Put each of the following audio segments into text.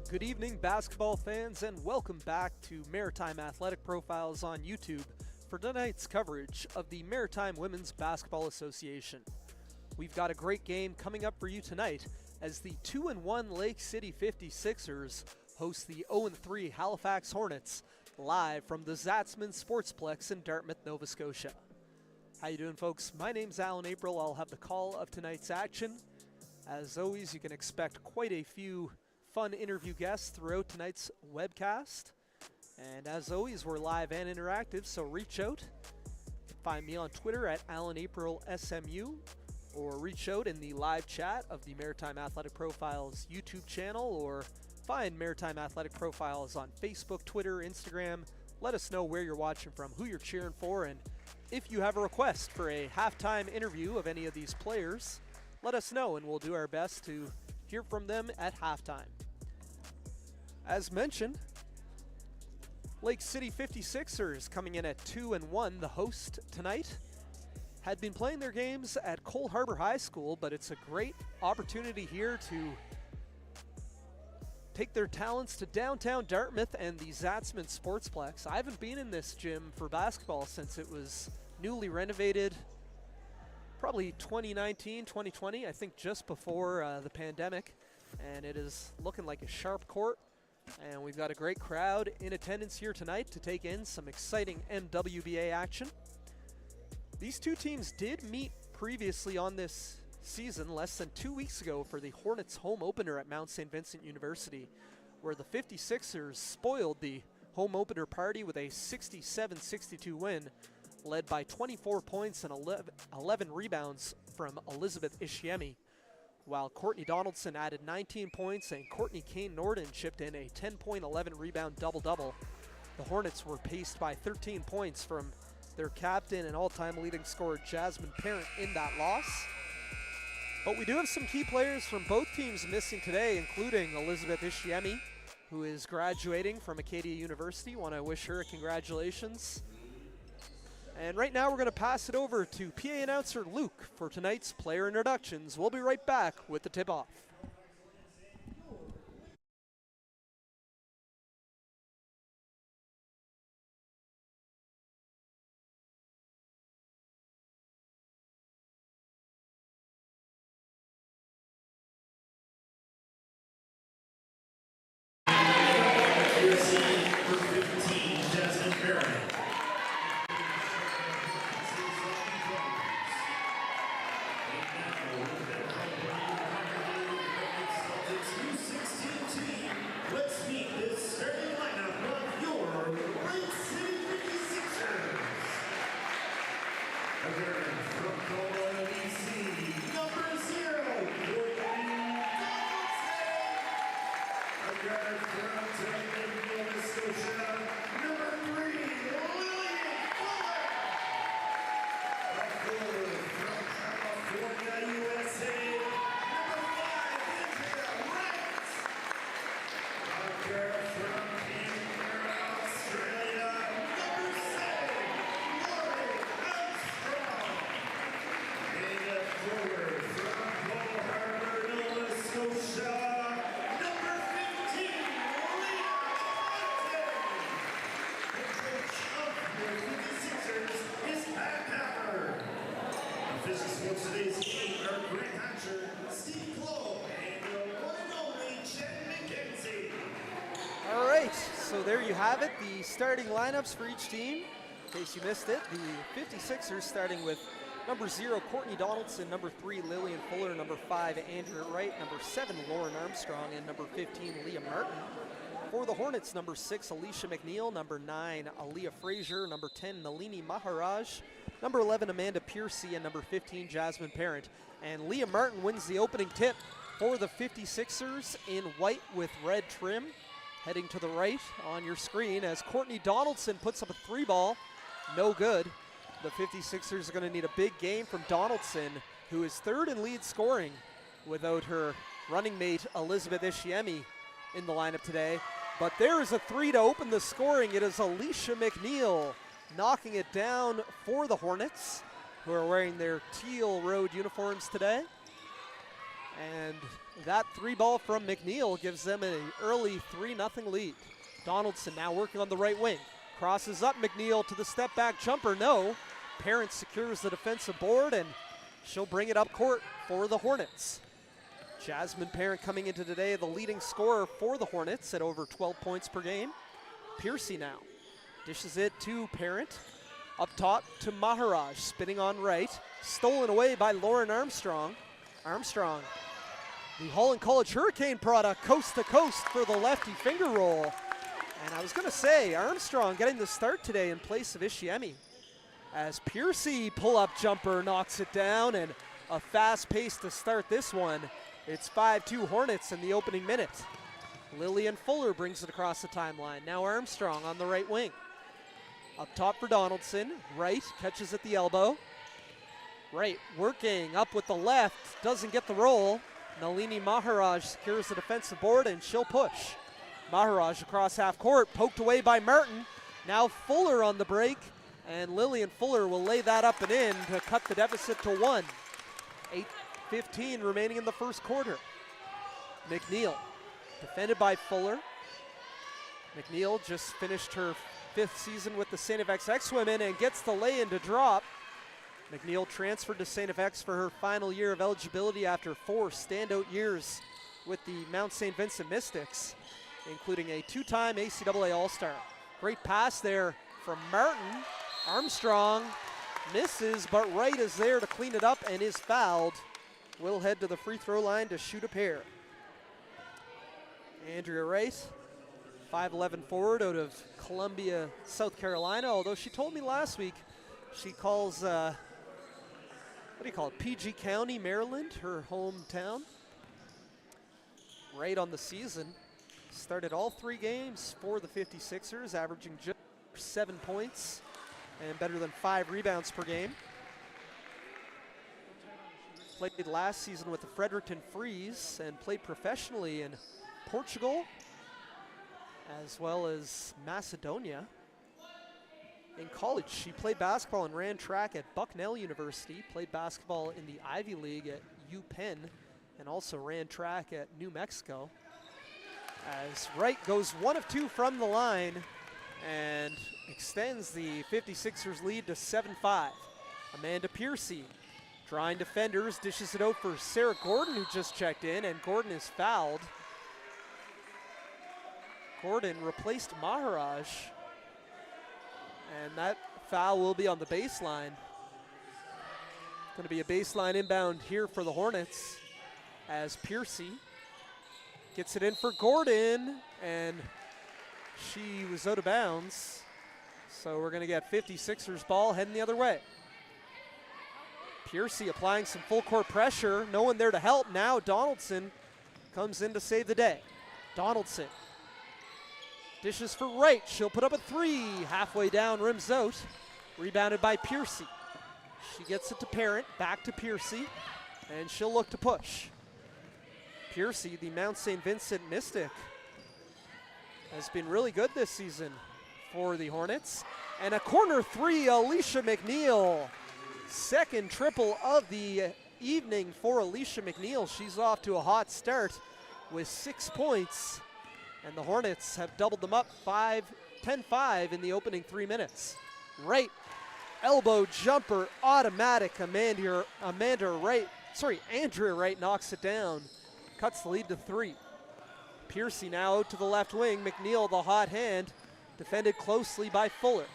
Good evening, basketball fans, and welcome back to Maritime Athletic Profiles on YouTube for tonight's coverage of the Maritime Women's Basketball Association. We've got a great game coming up for you tonight as the 2-1 Lake City 56ers host the 0-3 Halifax Hornets live from the Zatzman Sportsplex in Dartmouth, Nova Scotia. How you doing, folks? My name's Alan April. I'll have the call of tonight's action. As always, you can expect quite a few fun interview guests throughout tonight's webcast. And as always, we're live and interactive, so reach out. You can find me on Twitter at AlanAprilSMU, or reach out in the live chat of the Maritime Athletic Profiles YouTube channel, or find Maritime Athletic Profiles on Facebook, Twitter, Instagram. Let us know where you're watching from, who you're cheering for, and if you have a request for a halftime interview of any of these players, let us know and we'll do our best to hear from them at halftime. As mentioned, Lake City 56ers coming in at 2-1, the host tonight. Had been playing their games at Cole Harbour High School, but it's a great opportunity here to take their talents to downtown Dartmouth and the Zatzman Sportsplex. I haven't been in this gym for basketball since it was newly renovated, probably 2019, 2020, I think just before the pandemic. And it is looking like a sharp court. And we've got a great crowd in attendance here tonight to take in some exciting MWBA action. These two teams did meet previously on this season less than 2 weeks ago for the Hornets home opener at Mount St. Vincent University, where the 56ers spoiled the home opener party with a 67-62 win, led by 24 points and 11 rebounds from Elizabeth Ishiemi, while Courtney Donaldson added 19 points and Courtney Kane-Norden chipped in a 10-point, 11-rebound double-double. The Hornets were paced by 13 points from their captain and all-time leading scorer Jasmine Parent in that loss. But we do have some key players from both teams missing today, including Elizabeth Ishiemi, who is graduating from Acadia University. Want to wish her congratulations. And right now we're going to pass it over to PA announcer Luke for tonight's player introductions. We'll be right back with the tip-off. So there you have it, the starting lineups for each team. In case you missed it, the 56ers starting with number 0, Courtney Donaldson, number 3, Lillian Fuller, number 5, Andrea Wright, number 7, Lauren Armstrong, and number 15, Leah Martin. For the Hornets, number 6, Alicia McNeil, number 9, Aaliyah Frazier, number 10, Nalini Maharaj, number 11, Amanda Piercy, and number 15, Jasmine Parent. And Leah Martin wins the opening tip for the 56ers in white with red trim. Heading to the right on your screen as Courtney Donaldson puts up a 3-ball. No good. The 56ers are going to need a big game from Donaldson, who is third in lead scoring without her running mate Elizabeth Ishiemi in the lineup today. But there is a 3 to open the scoring. It is Alicia McNeil knocking it down for the Hornets, who are wearing their teal road uniforms today. And that 3-ball from McNeil gives them an early 3-0 lead. Donaldson now working on the right wing. Crosses up McNeil to the step back jumper, no. Parent secures the defensive board and she'll bring it up court for the Hornets. Jasmine Parent coming into today the leading scorer for the Hornets at over 12 points per game. Piercy now dishes it to Parent. Up top to Maharaj, spinning on right. Stolen away by Lauren Armstrong. Armstrong, the Holland College Hurricane product, coast to coast for the lefty finger roll. And I was gonna say, Armstrong getting the start today in place of Ishiemi. As Piercy pull-up jumper knocks it down, and a fast pace to start this one. It's 5-2 Hornets in the opening minute. Lillian Fuller brings it across the timeline. Now Armstrong on the right wing. Up top for Donaldson, right, catches at the elbow. Right, working up with the left, doesn't get the roll. Nalini Maharaj secures the defensive board and she'll push. Maharaj across half court, poked away by Martin. Now Fuller on the break, and Lillian Fuller will lay that up and in to cut the deficit to 1. 8:15 remaining in the first quarter. McNeil, defended by Fuller. McNeil just finished her 5th season with the St. FX X-Women and gets the lay-in to drop. McNeil transferred to St. FX for her final year of eligibility after 4 standout years with the Mount St. Vincent Mystics, including a 2-time ACAA All-Star. Great pass there from Martin. Armstrong misses, but Wright is there to clean it up and is fouled. Will head to the free throw line to shoot a pair. Andrea Wright, 5'11" forward out of Columbia, South Carolina, although she told me last week she calls, what do you call it, PG County, Maryland, her hometown. Right on the season, started all 3 games for the 56ers, averaging just 7 points and better than 5 rebounds per game. Played last season with the Fredericton Freeze and played professionally in Portugal as well as Macedonia. In college, she played basketball and ran track at Bucknell University, played basketball in the Ivy League at UPenn, and also ran track at New Mexico. As Wright goes 1 of 2 from the line and extends the 56ers lead to 7-5. Amanda Piercy, drawing defenders, dishes it out for Sarah Gordon, who just checked in, and Gordon is fouled. Gordon replaced Maharaj, and that foul will be on the baseline. Going to be a baseline inbound here for the Hornets as Piercy gets it in for Gordon, and she was out of bounds. So we're going to get 56ers ball heading the other way. Piercy applying some full court pressure, no one there to help. Now Donaldson comes in to save the day. Donaldson dishes for Wright. She'll put up a 3. Halfway down, rims out. Rebounded by Piercy. She gets it to Parent, back to Piercy, and she'll look to push. Piercy, the Mount St. Vincent Mystic, has been really good this season for the Hornets. And a corner 3, Alicia McNeil. Second triple of the evening for Alicia McNeil. She's off to a hot start with 6 points. And the Hornets have doubled them up 10-5 in the opening 3 minutes. Wright, elbow jumper, automatic. Andrea Wright knocks it down. Cuts the lead to 3. Piercy now out to the left wing. McNeil, the hot hand, defended closely by Fuller.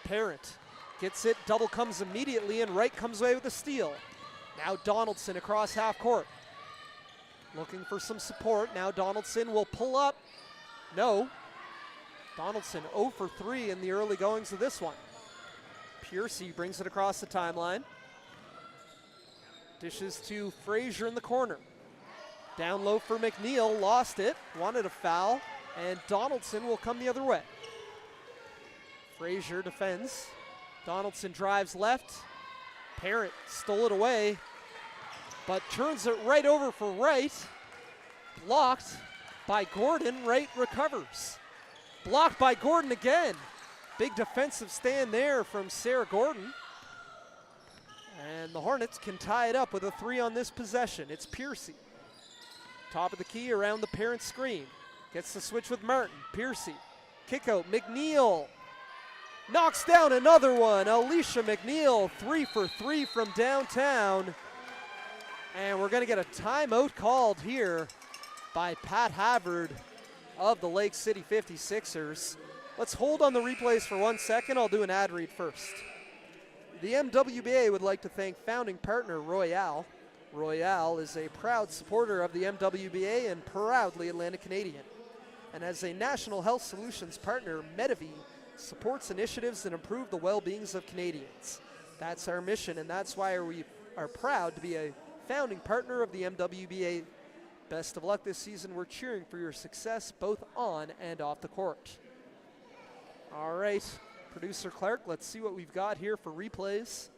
Parent gets it, double comes immediately, and Wright comes away with a steal. Now Donaldson across half court. Looking for some support. Now Donaldson will pull up. No. Donaldson 0 for 3 in the early goings of this one. Piercy brings it across the timeline. Dishes to Frazier in the corner. Down low for McNeil, lost it, wanted a foul, and Donaldson will come the other way. Frazier defends. Donaldson drives left. Parent stole it away, but turns it right over for Wright. Blocked by Gordon. Wright recovers. Blocked by Gordon again. Big defensive stand there from Sarah Gordon. And the Hornets can tie it up with a 3 on this possession. It's Piercy. Top of the key around the parent screen. Gets the switch with Martin. Piercy. Kick out. McNeil. Knocks down another one. Alicia McNeil, 3 for 3 from downtown. And we're going to get a timeout called here by Pat Havard of the Lake City 56ers. Let's hold on the replays for 1 second. I'll do an ad read first. The MWBA would like to thank founding partner Royale. Royale is a proud supporter of the MWBA and proudly Atlantic Canadian. And as a National Health Solutions partner, Medivie supports initiatives that improve the well-beings of Canadians. That's our mission, and that's why we are proud to be a founding partner of the MWBA. Best of luck this season. We're cheering for your success both on and off the court. All right, producer Clark, let's see what we've got here for replays.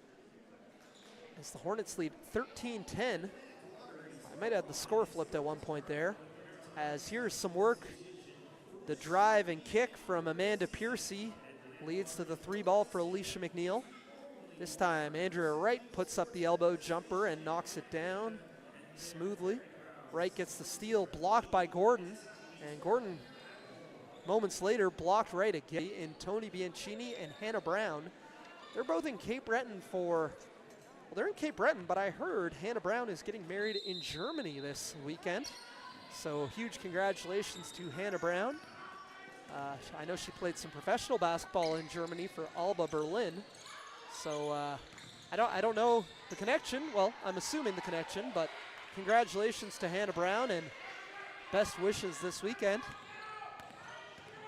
As the Hornets lead 13-10. I might have the score flipped at one point there. As here's some work. The drive and kick from Amanda Piercy leads to the 3 ball for Alicia McNeil. This time, Andrea Wright puts up the elbow jumper and knocks it down smoothly. Wright gets the steal, blocked by Gordon. And Gordon, moments later, blocked right again in Tony Bianchini and Hannah Brown. They're both in Cape Breton for, well, they're in Cape Breton, but I heard Hannah Brown is getting married in Germany this weekend. So huge congratulations to Hannah Brown. I know she played some professional basketball in Germany for Alba Berlin. So I don't know the connection. Well, I'm assuming the connection, but congratulations to Hannah Brown and best wishes this weekend.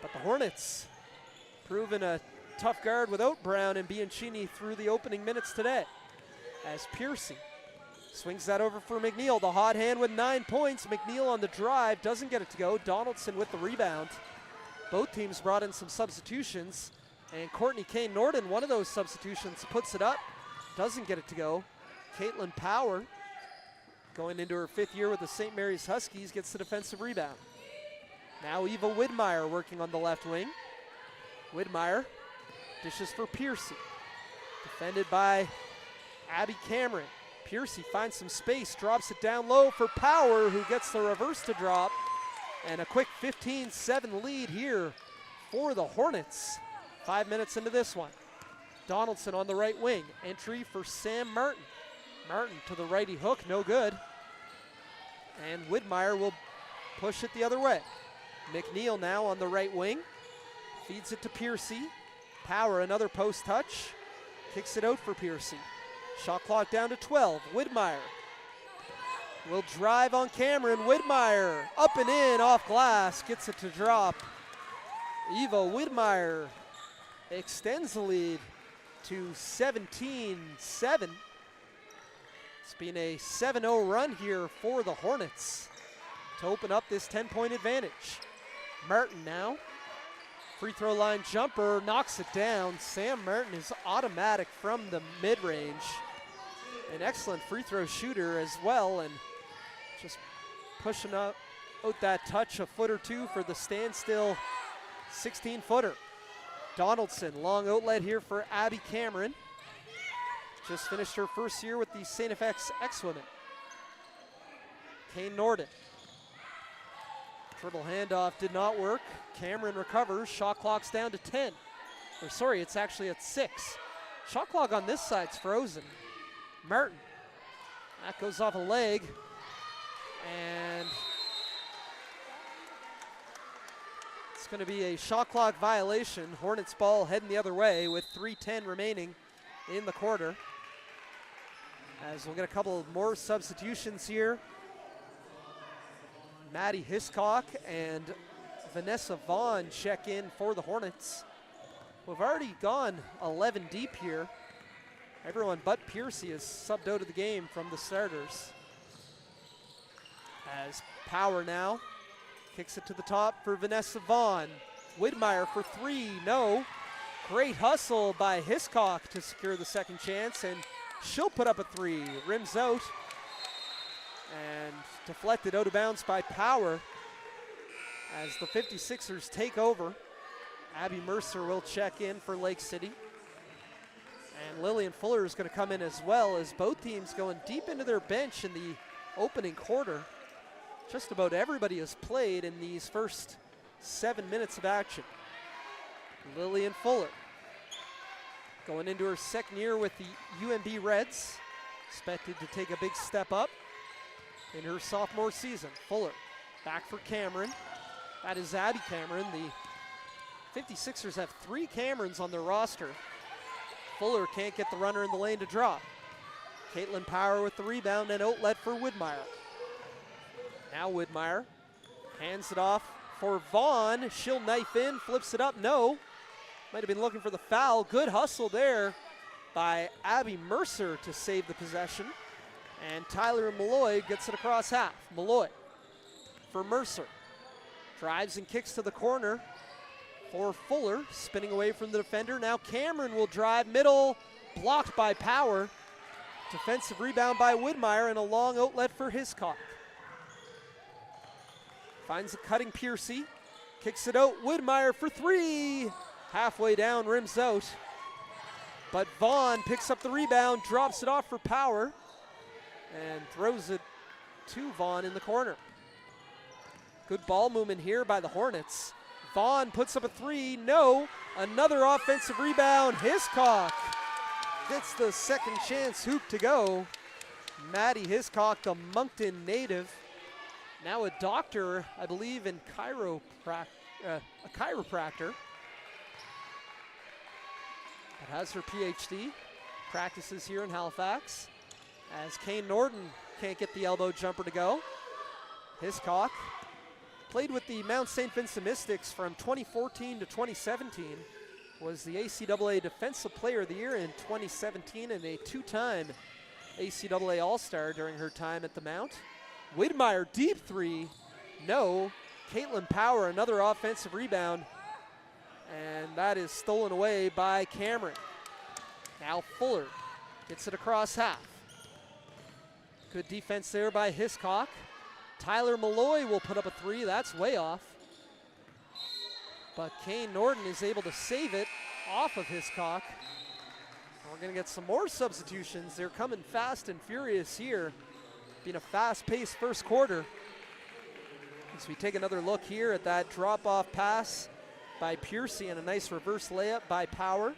But the Hornets proving a tough guard without Brown and Bianchini through the opening minutes today. As Piercy swings that over for McNeil. The hot hand with 9 points. McNeil on the drive, doesn't get it to go. Donaldson with the rebound. Both teams brought in some substitutions. And Courtney Kane Norden, one of those substitutions, puts it up. Doesn't get it to go. Caitlin Power, going into her 5th year with the St. Mary's Huskies, gets the defensive rebound. Now Eva Widmeyer working on the left wing. Widmeyer dishes for Piercy. Defended by Abby Cameron. Piercy finds some space, drops it down low for Power, who gets the reverse to drop. And a quick 15-7 lead here for the Hornets. 5 minutes into this one. Donaldson on the right wing. Entry for Sam Martin. Martin to the righty hook, no good. And Widmeyer will push it the other way. McNeil now on the right wing. Feeds it to Piercy. Power, another post touch. Kicks it out for Piercy. Shot clock down to 12. Widmeyer will drive on Cameron. Widmeyer up and in off glass. Gets it to drop. Eva Widmeyer extends the lead to 17-7. It's been a 7-0 run here for the Hornets to open up this 10-point advantage. Martin now. Free throw line jumper, knocks it down. Sam Martin is automatic from the mid-range. An excellent free throw shooter as well, and just pushing out that touch a foot or two for the standstill 16-footer. Donaldson, long outlet here for Abby Cameron. Just finished her 1st year with the St. FX X-Women. Kane Norden. Dribble handoff did not work. Cameron recovers. Shot clock's down to 10. Or sorry, it's actually at 6. Shot clock on this side's frozen. Martin. That goes off a leg. And it's going to be a shot clock violation. Hornets ball heading the other way with 3:10 remaining in the quarter. As we'll get a couple of more substitutions here. Maddie Hiscock and Vanessa Vaughn check in for the Hornets. We've already gone 11 deep here. Everyone but Piercy is subbed out of the game from the starters. As Power now kicks it to the top for Vanessa Vaughn. Widmeyer for 3, no. Great hustle by Hiscock to secure the second chance, and she'll put up a 3. Rims out and deflected out of bounds by Power as the 56ers take over. Abby Mercer will check in for Lake City. And Lillian Fuller is going to come in as well, as both teams going deep into their bench in the opening quarter. just about everybody has played in these first 7 minutes of action. Lillian Fuller going into her second year with the UNB Reds, expected to take a big step up in her sophomore season. Fuller back for Cameron. That is Abby Cameron. The 56ers have 3 Camerons on their roster. Fuller can't get the runner in the lane to drop. Caitlin Power with the rebound and outlet for Widmeyer. Now Widmeyer hands it off for Vaughn. She'll knife in, flips it up, no. Might have been looking for the foul. Good hustle there by Abby Mercer to save the possession. And Tyler Malloy gets it across half. Malloy for Mercer. Drives and kicks to the corner for Fuller, spinning away from the defender. Now Cameron will drive, middle, blocked by Power. Defensive rebound by Widmeyer and a long outlet for Hiscock. Finds a cutting Piercy, kicks it out, Widmeyer for 3. Halfway down, rims out. But Vaughn picks up the rebound, drops it off for Power, and throws it to Vaughn in the corner. Good ball movement here by the Hornets. Vaughn puts up a 3, no. Another offensive rebound, Hiscock gets the second chance hoop to go. Maddie Hiscock, the Moncton native, now a doctor, I believe, in a chiropractor. But has her PhD, practices here in Halifax. As Kane Norton can't get the elbow jumper to go. Hiscock played with the Mount St. Vincent Mystics from 2014 to 2017. Was the ACAA Defensive Player of the Year in 2017 and a 2-time ACAA All-Star during her time at the Mount. Widmeyer, deep 3, no. Caitlin Power, another offensive rebound, and that is stolen away by Cameron. Now Fuller gets it across half. Good defense there by Hiscock. Tyler Malloy will put up a 3, that's way off. But Kane Norton is able to save it off of Hiscock. We're going to get some more substitutions. They're coming fast and furious here. Being a fast-paced first quarter. As we take another look here at that drop-off pass by Piercy and a nice reverse layup by Power.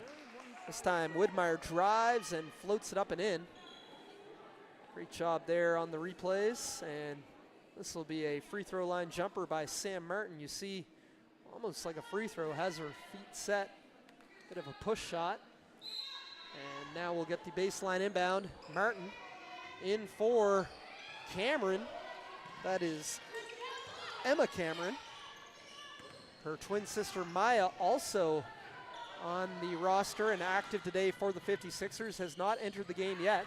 This time Widmeyer drives and floats it up and in. Great job there on the replays. And this will be a free throw line jumper by Sam Martin. You see, almost like a free throw, has her feet set. Bit of a push shot. And now we'll get the baseline inbound. Martin in for Cameron. That is Emma Cameron. Her twin sister Maya also on the roster and active today for the 56ers, has not entered the game yet.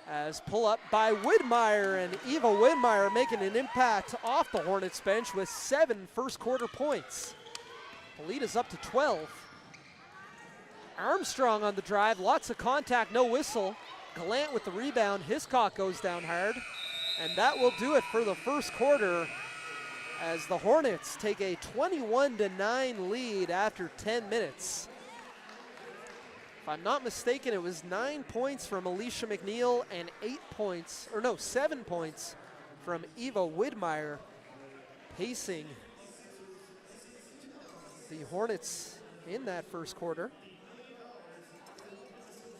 As pull up by Widmeyer, and Eva Widmeyer making an impact off the Hornets bench with 7 first quarter points. The lead is up to 12. Armstrong on the drive, lots of contact, no whistle. Gallant with the rebound, Hiscock goes down hard. And that will do it for the first quarter as the Hornets take a 21-9 lead after 10 minutes. If I'm not mistaken, it was 9 points from Alicia McNeil and 7 points from Eva Widmeyer, pacing the Hornets in that first quarter.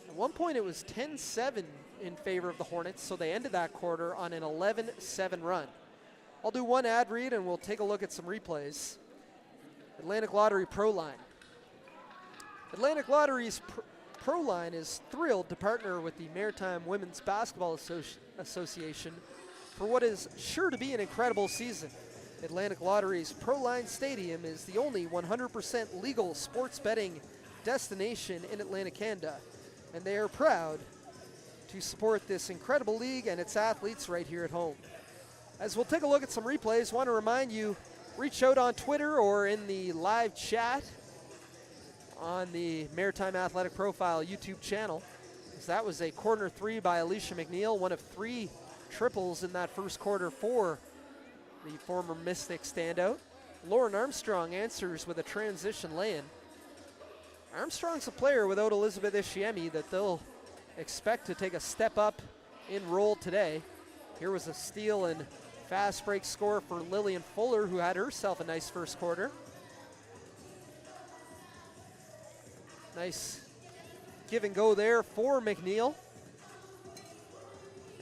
At one point it was 10-7 in favor of the Hornets, so they ended that quarter on an 11-7 run. I'll do one ad read and we'll take a look at some replays. Atlantic Lottery Pro Line. Atlantic Lottery's Pro Line is thrilled to partner with the Maritime Women's Basketball Association for what is sure to be an incredible season. Atlantic Lottery's Pro Line Stadium is the only 100% legal sports betting destination in Atlantic Canada, and they are proud to support this incredible league and its athletes right here at home. As we'll take a look at some replays, want to remind you, reach out on Twitter or in the live chat on the Maritime Athletic Profile YouTube channel. As that was a corner 3 by Alicia McNeil, one of 3 triples in that first quarter for the former Mystic standout. Lauren Armstrong answers with a transition lay-in. Armstrong's a player without Elizabeth Ishiemi that they'll expect to take a step up in role today. Here was a steal and Fast break score for Lillian Fuller, who had herself a nice first quarter. Nice give and go there for McNeil.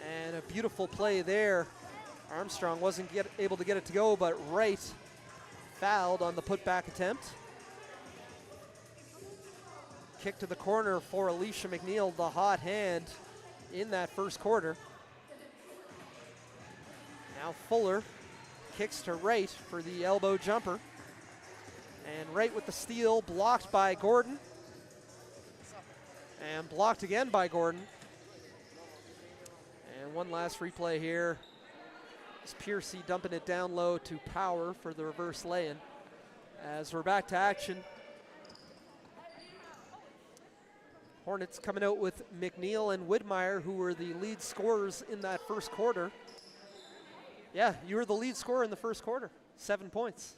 And a beautiful play there. Armstrong wasn't able to get it to go, but Wright fouled on the putback attempt. Kick to the corner for Alicia McNeil, the hot hand in that first quarter. Now Fuller kicks to Wright for the elbow jumper. And Wright with the steal, blocked by Gordon. And blocked again by Gordon. And one last replay here. It's Piercy dumping it down low to Power for the reverse lay-in. As we're back to action. Hornets coming out with McNeil and Widmeyer, who were the lead scorers in that first quarter. Yeah, you were the lead scorer in the first quarter. 7 points.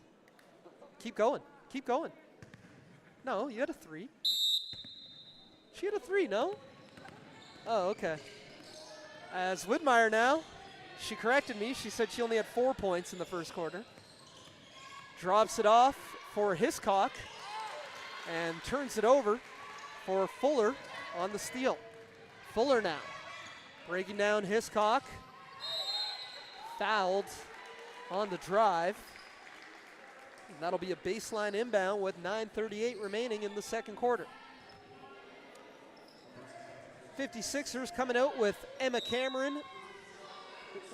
Keep going. Keep going. No, you had a 3. She had a 3, no? Oh, okay. As Widmeyer now, she corrected me. She said she only had 4 points in the first quarter. Drops it off for Hiscock and turns it over for Fuller on the steal. Fuller now breaking down Hiscock. Fouled on the drive. And that'll be a baseline inbound with 9:38 remaining in the second quarter. 56ers coming out with Emma Cameron,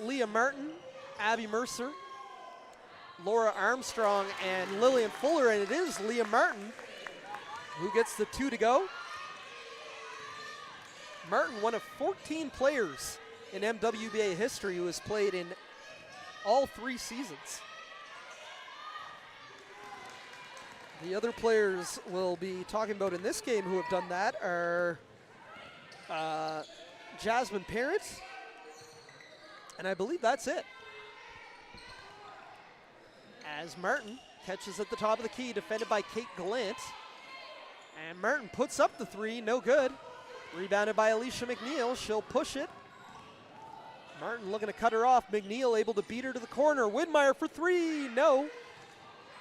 Leah Martin, Abby Mercer, Laura Armstrong, and Lillian Fuller, and it is Leah Martin who gets the 2 to go. Martin, one of 14 players in MWBA history who has played in all 3 seasons. The other players we'll be talking about in this game who have done that are Jasmine Parent, and I believe that's it. As Martin catches at the top of the key, defended by Kate Gallant. And Martin puts up the 3, no good. Rebounded by Alicia McNeil, she'll push it. Martin looking to cut her off. McNeil able to beat her to the corner. Widmeyer for 3, no.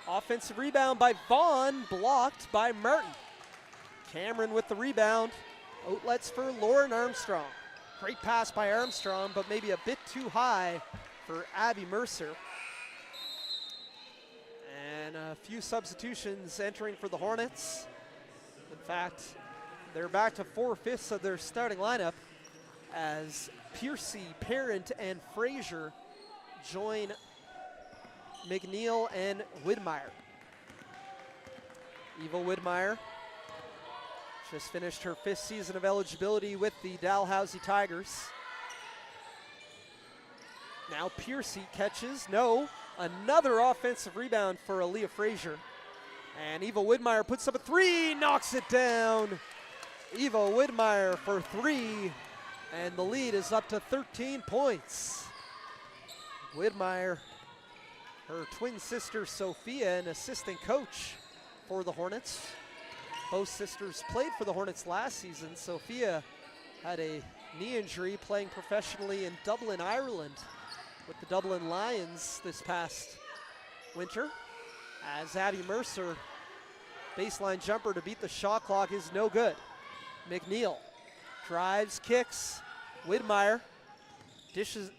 Offensive rebound by Vaughn, blocked by Martin. Cameron with the rebound. Outlets for Lauren Armstrong. Great pass by Armstrong, but maybe a bit too high for Abby Mercer. And a few substitutions entering for the Hornets. In fact, they're back to 4/5 of their starting lineup as Piercy, Parent, and Frazier join McNeil and Widmeyer. Eva Widmeyer just finished her 5th season of eligibility with the Dalhousie Tigers. Now Piercy catches, no. Another offensive rebound for Aaliyah Frazier. And Eva Widmeyer puts up a 3, knocks it down. Eva Widmeyer for 3, and the lead is up to 13 points. Widmeyer, her twin sister Sophia, an assistant coach for the Hornets. Both sisters played for the Hornets last season. Sophia had a knee injury playing professionally in Dublin, Ireland with the Dublin Lions this past winter. As Abby Mercer, baseline jumper to beat the shot clock is no good. McNeil drives, kicks. Widmeyer dishes,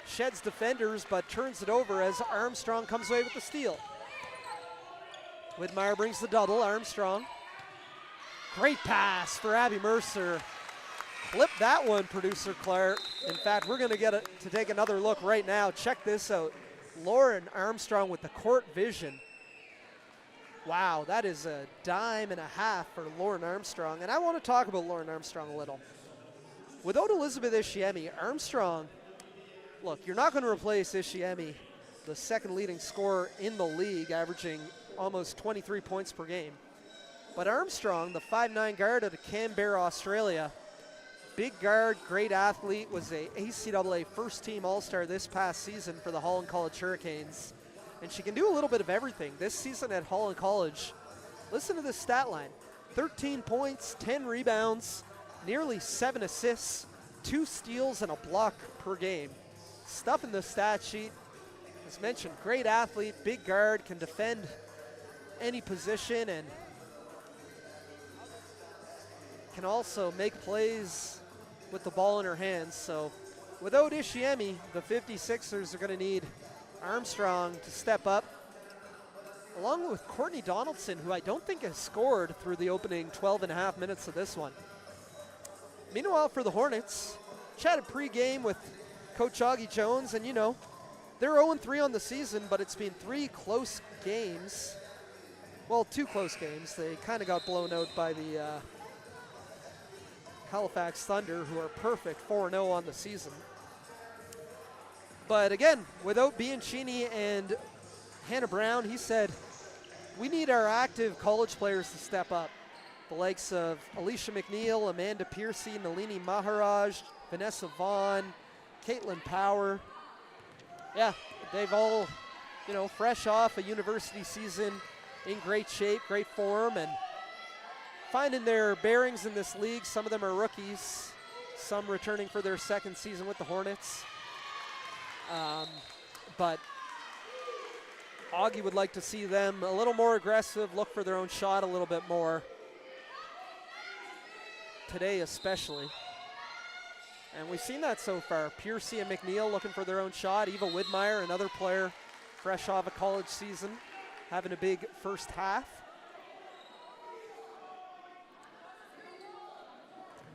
sheds defenders, but turns it over as Armstrong comes away with the steal. Widmeyer brings the double, Armstrong. Great pass for Abby Mercer. Flip that one, producer Claire. In fact, we're gonna get it to take another look right now. Check this out. Lauren Armstrong with the court vision. Wow, that is a dime and a half for Lauren Armstrong. And I want to talk about Lauren Armstrong a little. Without Elizabeth Ishiemi, Armstrong, look, you're not going to replace Ishiemi, the second leading scorer in the league, averaging almost 23 points per game. But Armstrong, the 5'9" guard out of Canberra, Australia, big guard, great athlete, was a ACAA first team All-Star this past season for the Holland College Hurricanes. And she can do a little bit of everything. This season at Holland College, listen to this stat line. 13 points, 10 rebounds, nearly 7 assists, 2 steals and a block per game. Stuff in the stat sheet. As mentioned, great athlete, big guard, can defend any position, and can also make plays with the ball in her hands. So without Ishiemi, the 56ers are going to need Armstrong to step up, along with Courtney Donaldson, who I don't think has scored through the opening 12 and a half minutes of this one. Meanwhile, for the Hornets, chatted pregame with Coach Augie Jones, and you know, they're 0-3 on the season, but it's been 3 close games. Well, 2 close games. They kind of got blown out by the Halifax Thunder, who are perfect 4-0 on the season. But again, without Bianchini and Hannah Brown, he said, we need our active college players to step up. The likes of Alicia McNeil, Amanda Piercy, Nalini Maharaj, Vanessa Vaughn, Caitlin Power. Yeah, they've all, you know, fresh off a university season, in great shape, great form, and finding their bearings in this league. Some of them are rookies, some returning for their second season with the Hornets. But Augie would like to see them a little more aggressive, look for their own shot a little bit more. Today especially. And we've seen that so far. Piercy and McNeil looking for their own shot. Eva Widmeyer, another player fresh off a college season, having a big first half.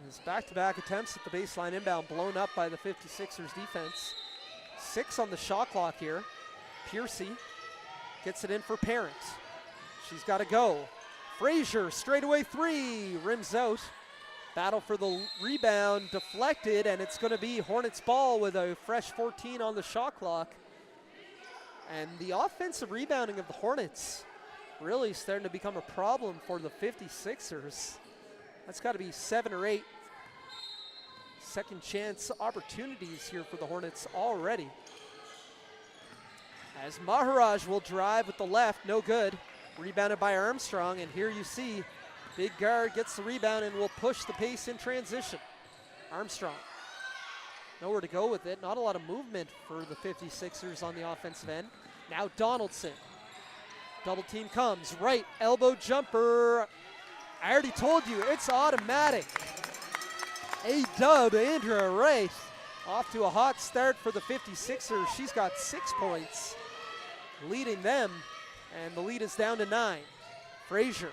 His back-to-back attempts at the baseline inbound blown up by the 56ers defense. 6 on the shot clock here. Piercy gets it in for Parent. She's got to go. Frazier, straightaway 3, rims out. Battle for the rebound, deflected, and it's going to be Hornets ball with a fresh 14 on the shot clock. And the offensive rebounding of the Hornets really starting to become a problem for the 56ers. That's got to be 7 or 8 second chance opportunities here for the Hornets already. As Maharaj will drive with the left, no good. Rebounded by Armstrong, and here you see big guard gets the rebound and will push the pace in transition. Armstrong, nowhere to go with it. Not a lot of movement for the 56ers on the offensive end. Now Donaldson. Double team comes. Right, elbow jumper. I already told you, it's automatic. A-dub, Andrea Wright. Off to a hot start for the 56ers. She's got 6 points, leading them, and the lead is down to 9. Frazier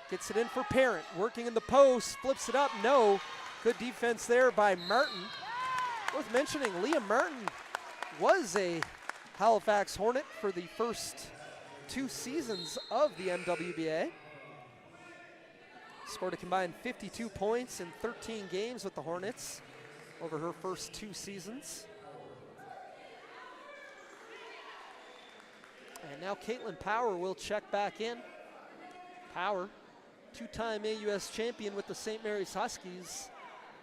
gets it in for Parent, working in the post, flips it up, no. Good defense there by Martin. Worth mentioning, Leah Martin was a Halifax Hornet for the first 2 seasons of the MWBA. Scored a combined 52 points in 13 games with the Hornets over her first 2 seasons. And now Caitlin Power will check back in. Power, 2-time AUS champion with the St. Mary's Huskies,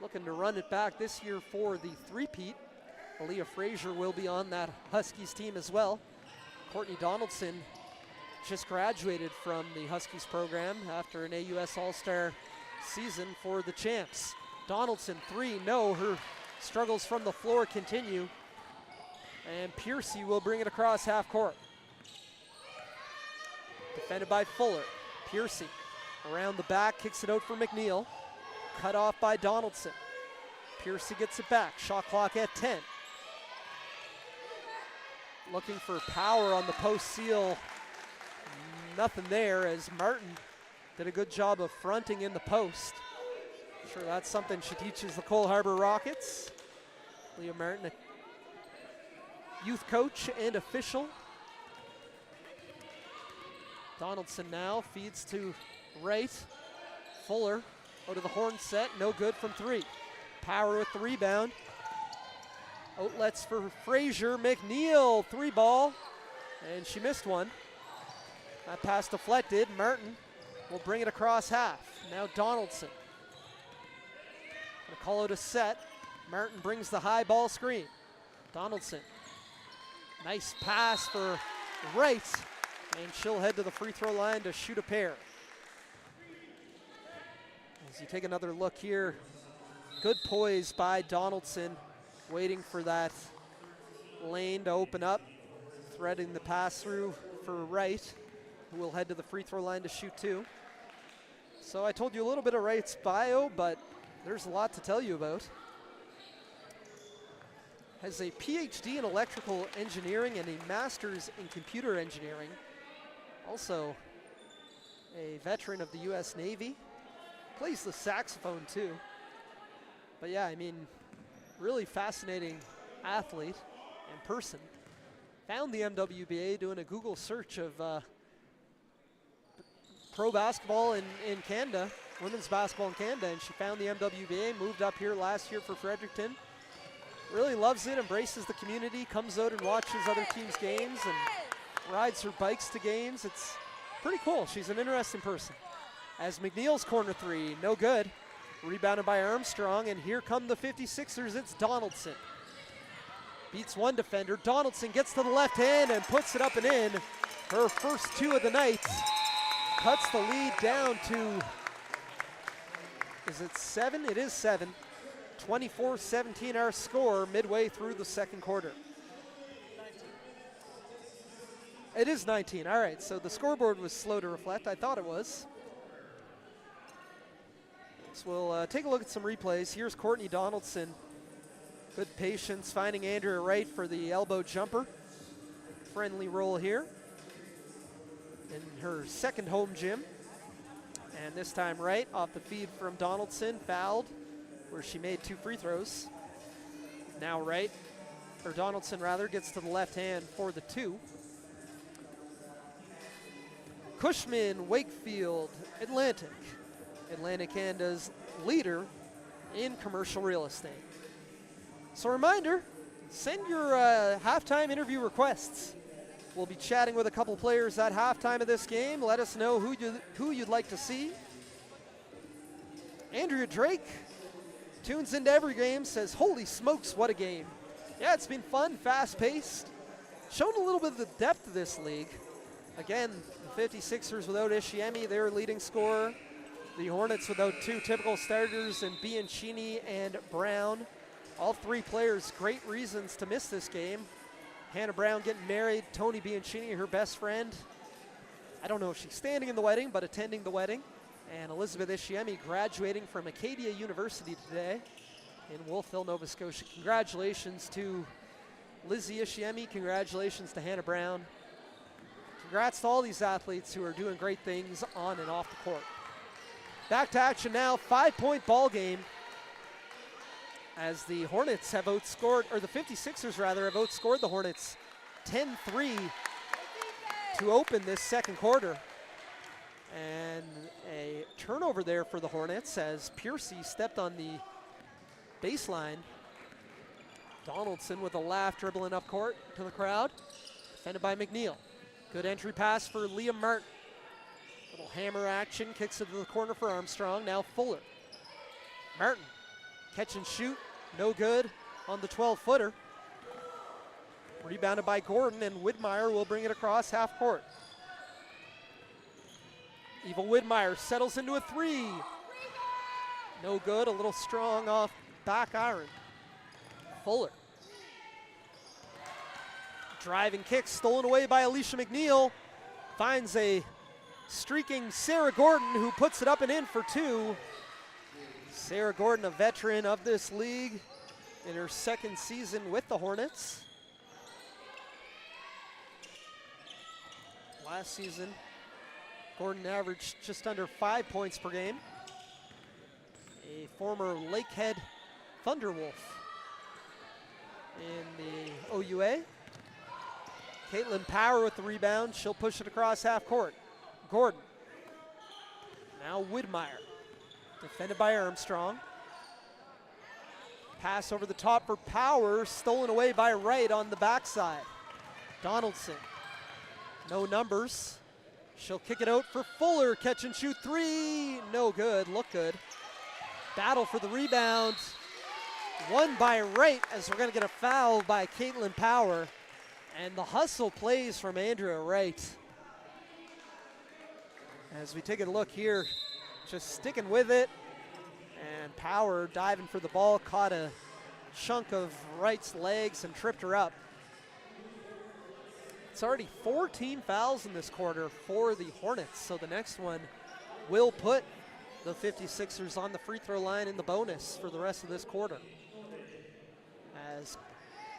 looking to run it back this year for the three-peat. Aaliyah Frazier will be on that Huskies team as well. Courtney Donaldson just graduated from the Huskies program after an AUS All-Star season for the Champs. Donaldson, 3, no. Her struggles from the floor continue. And Piercy will bring it across half court. Defended by Fuller. Piercy around the back, kicks it out for McNeil. Cut off by Donaldson. Piercy gets it back. Shot clock at 10. Looking for Power on the post seal. Nothing there, as Martin did a good job of fronting in the post. I'm sure that's something she teaches the Cole Harbour Rockets. Leah Martin, a youth coach and official. Donaldson now feeds to right. Fuller out of the horn set, no good from 3. Power with the rebound. Outlets for Frazier. McNeil, 3 ball, and she missed one. That pass deflected. Martin will bring it across half. Now Donaldson. Gonna call out a set. Martin brings the high ball screen. Donaldson. Nice pass for Wright. And she'll head to the free throw line to shoot a pair. As you take another look here, good poise by Donaldson. waiting for that lane to open up, threading the pass through for Wright, who will head to the free throw line to shoot 2. So I told you a little bit of Wright's bio, but there's a lot to tell you about. Has a PhD in electrical engineering and a master's in computer engineering. Also a veteran of the US Navy. Plays the saxophone too. But yeah, I mean, really fascinating athlete and person. Found the MWBA doing a Google search of pro basketball in Canada, women's basketball in Canada, and she found the MWBA, moved up here last year for Fredericton. Really loves it, embraces the community, comes out and watches other teams' games and rides her bikes to games. It's pretty cool. She's an interesting person. As McNeil's corner 3, no good. Rebounded by Armstrong, and here come the 56ers. It's Donaldson. Beats one defender. Donaldson gets to the left hand and puts it up and in. Her first 2 of the night. Cuts the lead down to, is it 7? It is 7. 24-17 our score midway through the second quarter. 19. It is 19, all right, so the scoreboard was slow to reflect. I thought it was. So we'll take a look at some replays. Here's Courtney Donaldson. Good patience finding Andrea Wright for the elbow jumper. Friendly roll here in her second home gym. And this time Wright off the feed from Donaldson, fouled, where she made 2 free throws. Now Wright, or Donaldson rather, gets to the left hand for the 2. Cushman, Wakefield, Atlantic. Atlantic Canada's leader in commercial real estate. So reminder, send your halftime interview requests. We'll be chatting with a couple players at halftime of this game. Let us know who you'd like to see. Andrea Drake tunes into every game, says, holy smokes, what a game. Yeah, it's been fun, fast-paced. Shown a little bit of the depth of this league. Again, the 56ers without Ishiemi, their leading scorer. The Hornets without 2 typical starters in Bianchini and Brown. All 3 players, great reasons to miss this game. Hannah Brown getting married, Tony Bianchini, her best friend. I don't know if she's standing in the wedding, but attending the wedding. And Elizabeth Ishiemi graduating from Acadia University today in Wolfville, Nova Scotia. Congratulations to Lizzie Ishiemi. Congratulations to Hannah Brown. Congrats to all these athletes who are doing great things on and off the court. Back to action now, 5-point ball game. As the Hornets have outscored, or the 56ers rather, have outscored the Hornets 10-3 to open this second quarter. And a turnover there for the Hornets as Piercy stepped on the baseline. Donaldson with a laugh dribbling up court to the crowd. Defended by McNeil. Good entry pass for Liam Martin. Little hammer action, kicks it to the corner for Armstrong. Now Fuller. Martin, catch and shoot, no good on the 12-footer. Rebounded by Gordon, and Widmeyer will bring it across half court. Eva Widmeyer settles into a 3. No good, a little strong off back iron. Fuller. Driving kick stolen away by Alicia McNeil. Finds a streaking Sarah Gordon, who puts it up and in for 2. Sarah Gordon, a veteran of this league in her second season with the Hornets. Last season, Gordon averaged just under 5 points per game. A former Lakehead Thunderwolf in the OUA. Caitlin Power with the rebound. She'll push it across half court. Gordon. Now Widmeyer. Defended by Armstrong. Pass over the top for Power. Stolen away by Wright on the backside. Donaldson. No numbers. She'll kick it out for Fuller. Catch and shoot 3. No good. Look good. Battle for the rebound. Won by Wright as we're going to get a foul by Caitlin Power. And the hustle plays from Andrea Wright. As we take a look here, just sticking with it. And Power diving for the ball, caught a chunk of Wright's legs and tripped her up. It's already 14 fouls in this quarter for the Hornets, so the next one will put the 56ers on the free throw line in the bonus for the rest of this quarter. As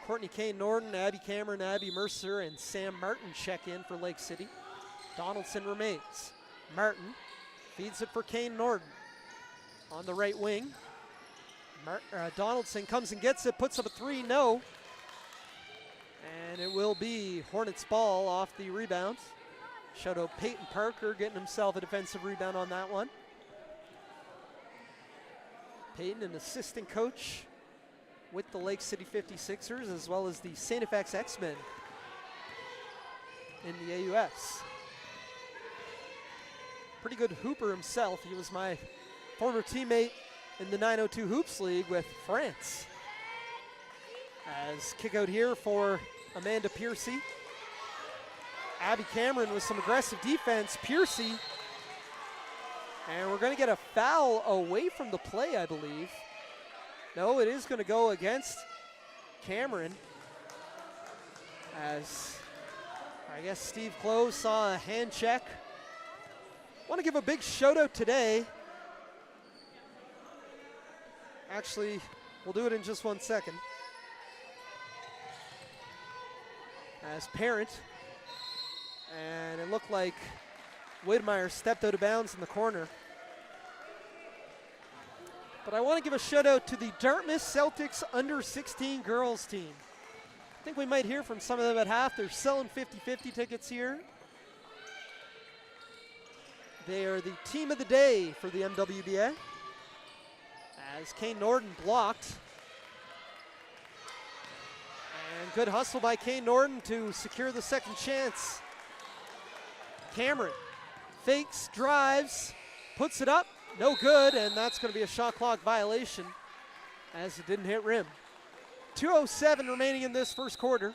Courtney Kane Norton, Abby Cameron, Abby Mercer, and Sam Martin check in for Lake City. Donaldson remains. Martin feeds it for Kane Norton on the right wing. Donaldson comes and gets it, puts up a three, no. And it will be Hornets ball off the rebound. Shout out Peyton Parker getting himself a defensive rebound on that one. Peyton, an assistant coach with the Lake City 56ers, as well as the Halifax X-Men in the AUS. Pretty good hooper himself. He was my former teammate in the 902 Hoops League with France. As kick out here for Amanda Piercy. Abby Cameron with some aggressive defense. Piercy. And we're going to get a foul away from the play, I believe. No, it is going to go against Cameron. As I guess Steve Close saw a hand check. Want to give a big shout out today. Actually, we'll do it in just 1 second. As Parent, and it looked like Widmeyer stepped out of bounds in the corner. But I want to give a shout out to the Dartmouth Celtics under 16 girls team. I think we might hear from some of them at half. They're selling 50-50 tickets here. They are the team of the day for the MWBA. As Kane Norton blocked. And good hustle by Kane Norton to secure the second chance. Cameron fakes, drives, puts it up, no good, and that's going to be a shot clock violation as it didn't hit rim. 2:07 remaining in this first quarter.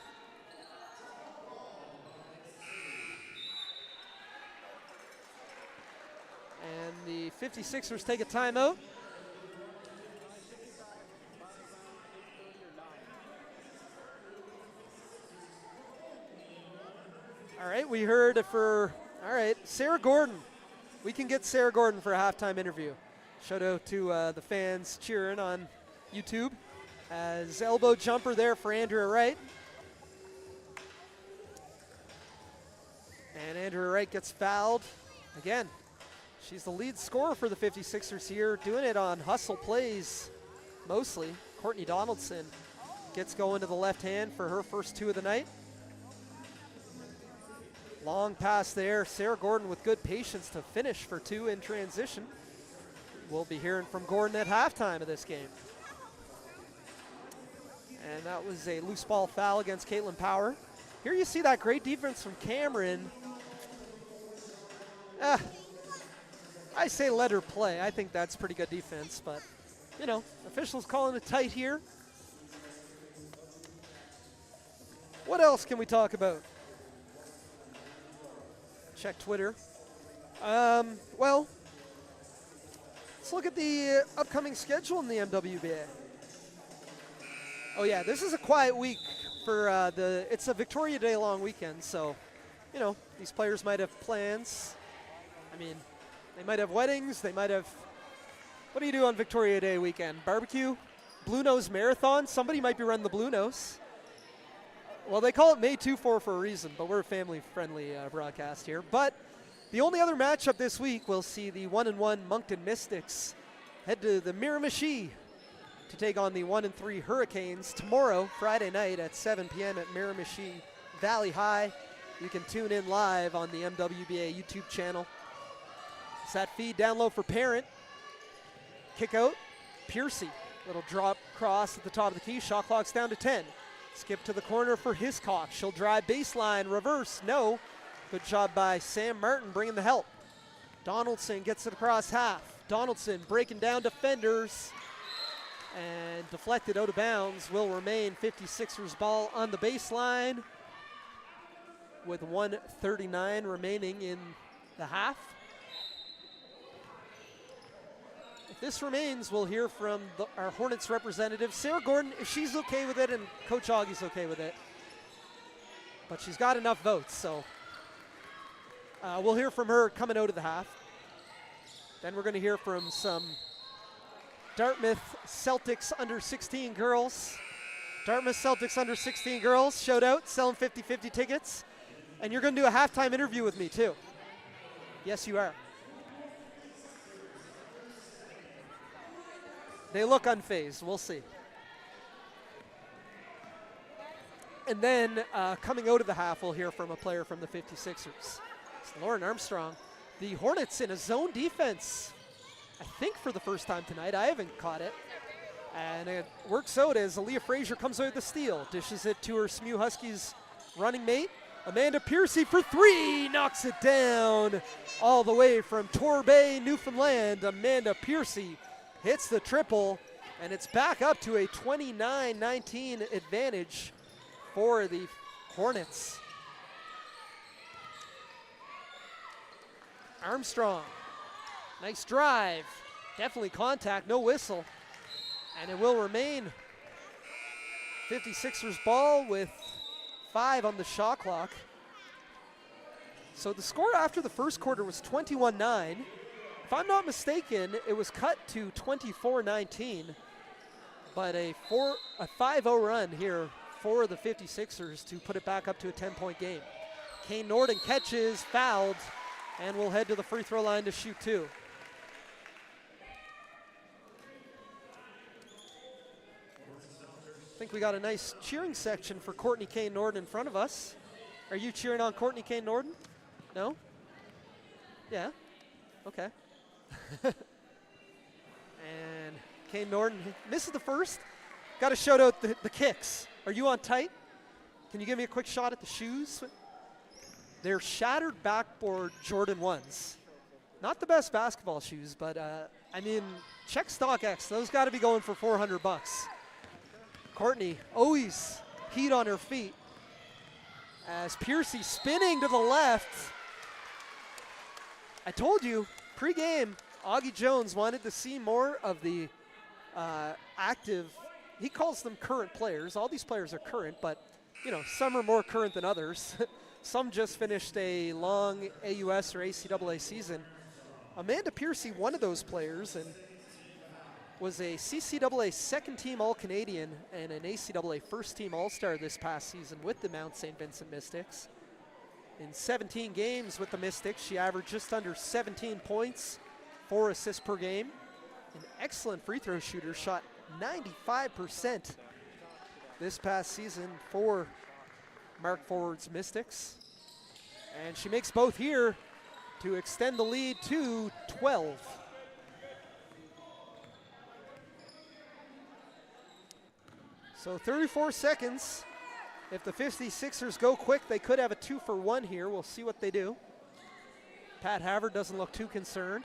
And the 56ers take a timeout. All right, we heard for, all right, Sarah Gordon. We can get Sarah Gordon for a halftime interview. Shout out to the fans cheering on YouTube. As elbow jumper there for Andrea Wright. And Andrea Wright gets fouled. Again, she's the lead scorer for the 56ers here, doing it on hustle plays mostly. Courtney Donaldson gets going to the left hand for her first two of the night. Long pass there. Sarah Gordon with good patience to finish for two in transition. We'll be hearing from Gordon at halftime of this game. And that was a loose ball foul against Caitlin Power. Here you see that great defense from Cameron. I say let her play. I think that's pretty good defense, but, you know, officials calling it tight here. What else can we talk about? Check Twitter. Well, let's look at the upcoming schedule in the MWBA. Oh yeah, this is a quiet week for it's a Victoria Day long weekend, so, you know, these players might have plans. I mean, they might have weddings, they might have, what do you do on Victoria Day weekend? Barbecue? Blue Nose Marathon? Somebody might be running the Blue Nose. Well, they call it May 2-4 for a reason, but we're a family-friendly broadcast here. But the only other matchup this week, we'll see the 1-1 Moncton Mystics head to the Miramichi to take on the 1-3 Hurricanes tomorrow, Friday night at 7 p.m. at Miramichi Valley High. You can tune in live on the MWBA YouTube channel. It's that feed down low for Parent. Kick out, Piercy. Little drop cross at the top of the key. Shot clock's down to 10. Skip to the corner for Hiscock. She'll drive baseline, reverse, no. Good job by Sam Martin bringing the help. Donaldson gets it across half. Donaldson breaking down defenders and deflected out of bounds. Will remain 56ers ball on the baseline with 1:39 remaining in the half. this remains, we'll hear from our Hornets representative, Sarah Gordon, if she's okay with it and Coach Augie's okay with it. But she's got enough votes, so we'll hear from her coming out of the half. Then we're going to hear from some Dartmouth Celtics under 16 girls. Dartmouth Celtics under 16 girls, shout out, selling 50-50 tickets. And you're going to do a halftime interview with me too. Yes, you are. They look unfazed, we'll see. And then coming out of the half, we'll hear from a player from the 56ers. It's Lauren Armstrong. The Hornets in a zone defense, I think for the first time tonight. I haven't caught it. And it works out as Aaliyah Frazier comes out with the steal. Dishes it to her SMU Huskies running mate. Amanda Piercy for three, knocks it down all the way from Torbay, Newfoundland. Amanda Piercy hits the triple, and it's back up to a 29-19 advantage for the Hornets. Armstrong, nice drive, definitely contact, no whistle, and it will remain 56ers ball with 5 on the shot clock. So the score after the first quarter was 21-9. If I'm not mistaken, it was cut to 24-19, but a 5-0 run here for the 56ers to put it back up to a 10-point game. Kane Norden catches, fouled, and will head to the free throw line to shoot 2. I think we got a nice cheering section for Courtney Kane Norden in front of us. Are you cheering on Courtney Kane Norden? No? Yeah? Okay. And Kane Norden misses the first. Got to shout out the kicks. Are you on tight? Can you give me a quick shot at the shoes? They're shattered backboard Jordan 1s. Not the best basketball shoes, but I mean, check StockX. Those got to be going for $400. Courtney always heat on her feet as Piercy spinning to the left. I told you pre-game, Augie Jones wanted to see more of the active, he calls them current players. All these players are current, but you know, some are more current than others. Some just finished a long AUS or ACAA season. Amanda Piercy, one of those players, and was a CCAA second-team All-Canadian and an ACAA first-team All-Star this past season with the Mount St. Vincent Mystics. In 17 games with the Mystics, she averaged just under 17 points, 4 assists per game. An excellent free throw shooter, shot 95% this past season for Mark Forward's Mystics. And she makes both here to extend the lead to 12. So 34 seconds. If the 56ers go quick, they could have a 2-for-1 here. We'll see what they do. Pat Havard doesn't look too concerned.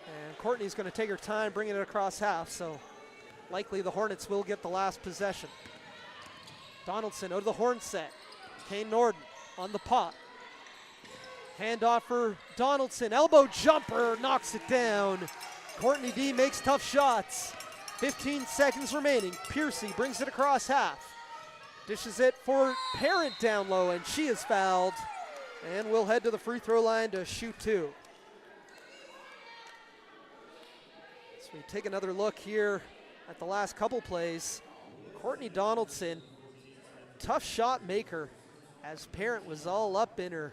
And Courtney's going to take her time bringing it across half, so likely the Hornets will get the last possession. Donaldson out of the horn set. Kane Norden on the pop. Handoff for Donaldson. Elbow jumper, knocks it down. Courtney D makes tough shots. 15 seconds remaining. Piercy brings it across half. Dishes it for Parent down low, and she is fouled. And we'll head to the free throw line to shoot 2. So we take another look here at the last couple plays. Courtney Donaldson, tough shot maker, as Parent was all up in her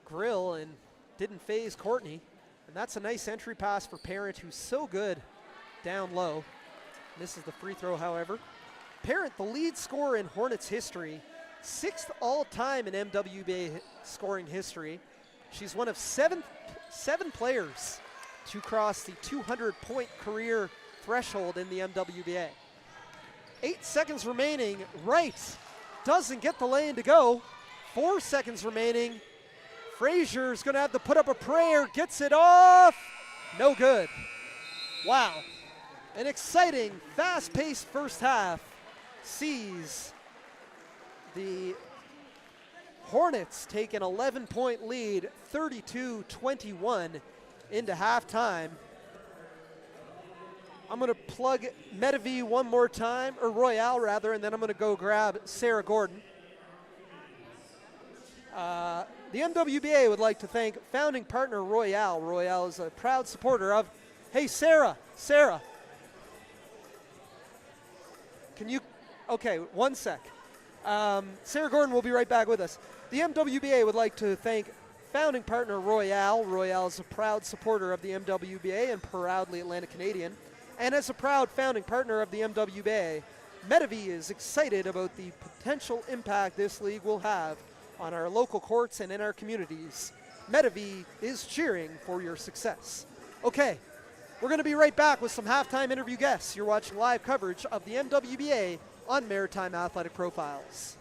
grill and didn't phase Courtney. And that's a nice entry pass for Parent, who's so good down low. Misses the free throw, however. Parent, the lead scorer in Hornets history, 6th all-time in MWBA scoring history. She's one of seven players to cross the 200-point career threshold in the MWBA. 8 seconds remaining. Wright doesn't get the lane to go. 4 seconds remaining. Frazier's going to have to put up a prayer. Gets it off. No good. Wow. An exciting, fast-paced first half sees the Hornets take an 11-point lead, 32-21 into halftime. I'm going to plug MWBA one more time, or Royale rather, and then I'm going to go grab Sarah Gordon. The MWBA would like to thank founding partner Royale. Royale is a proud supporter of, hey Sarah, can you, okay, one sec. Sarah Gordon will be right back with us. The MWBA would like to thank founding partner Royale. Royale is a proud supporter of the MWBA and proudly Atlantic Canadian. And as a proud founding partner of the MWBA, MWBA is excited about the potential impact this league will have on our local courts and in our communities. MWBA is cheering for your success. Okay, we're going to be right back with some halftime interview guests. You're watching live coverage of the MWBA on Maritime Athletic Profiles.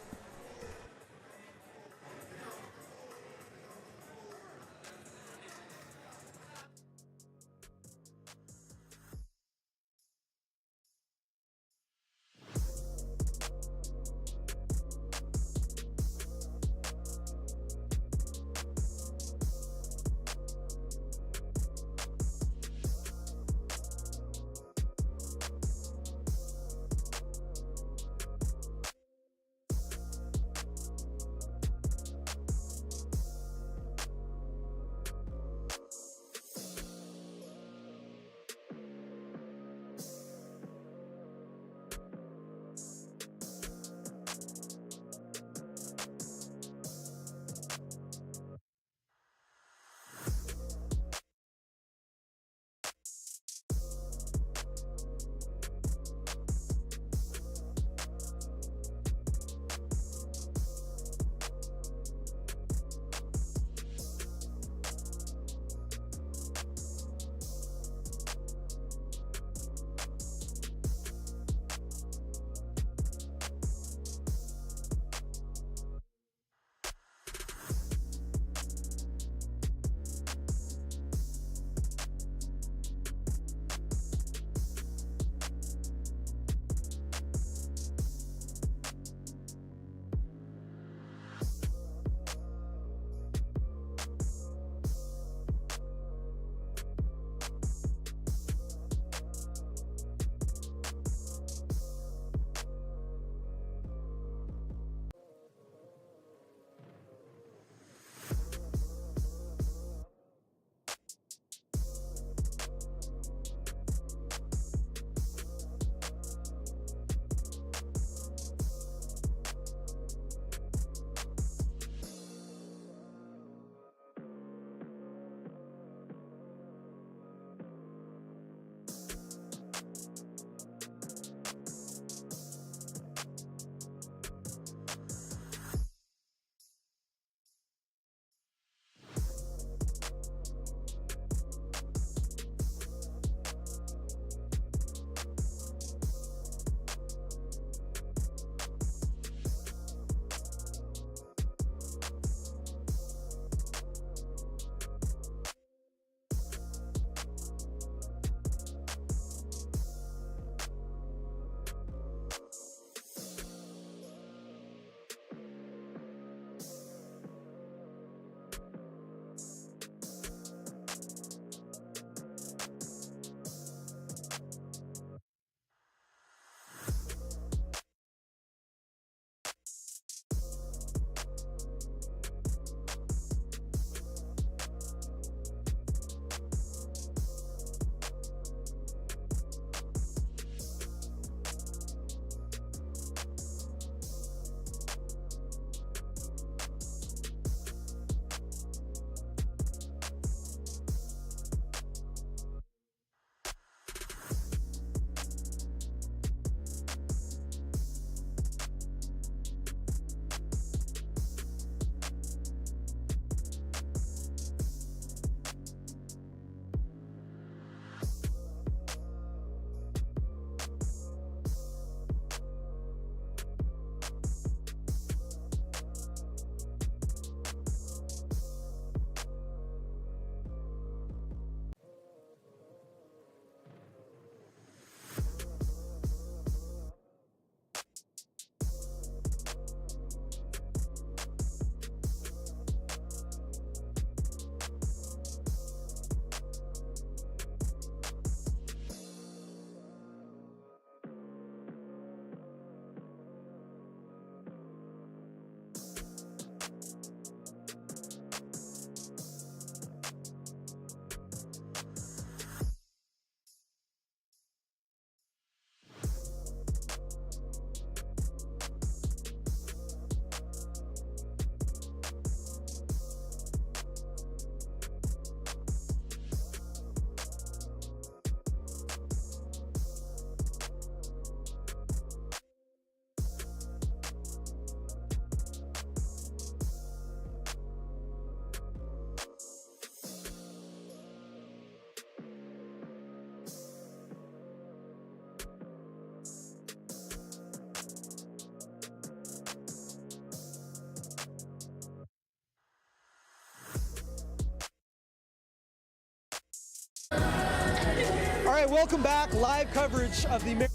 right, welcome back. Live coverage of the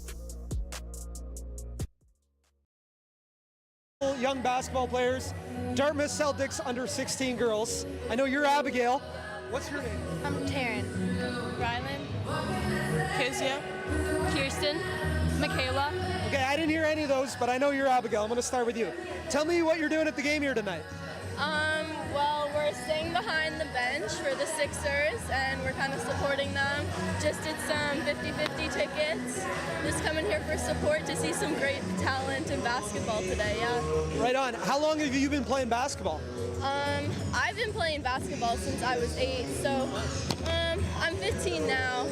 young basketball players, Dartmouth Celtics under 16 girls. I know you're Abigail. What's your name? I'm Taryn. Rylan. Kezia. Kirsten. Michaela. Okay, I didn't hear any of those, but I know you're Abigail. I'm going to start with you. Tell me what you're doing at the game here tonight. Well, we're staying behind the bench for the Sixers, and we're kind of supporting them. Just did some 50-50 tickets. Just coming here for support to see some great talent in basketball today, yeah. Right on. How long have you been playing basketball? I've been playing basketball since I was 8, so I'm 15 now.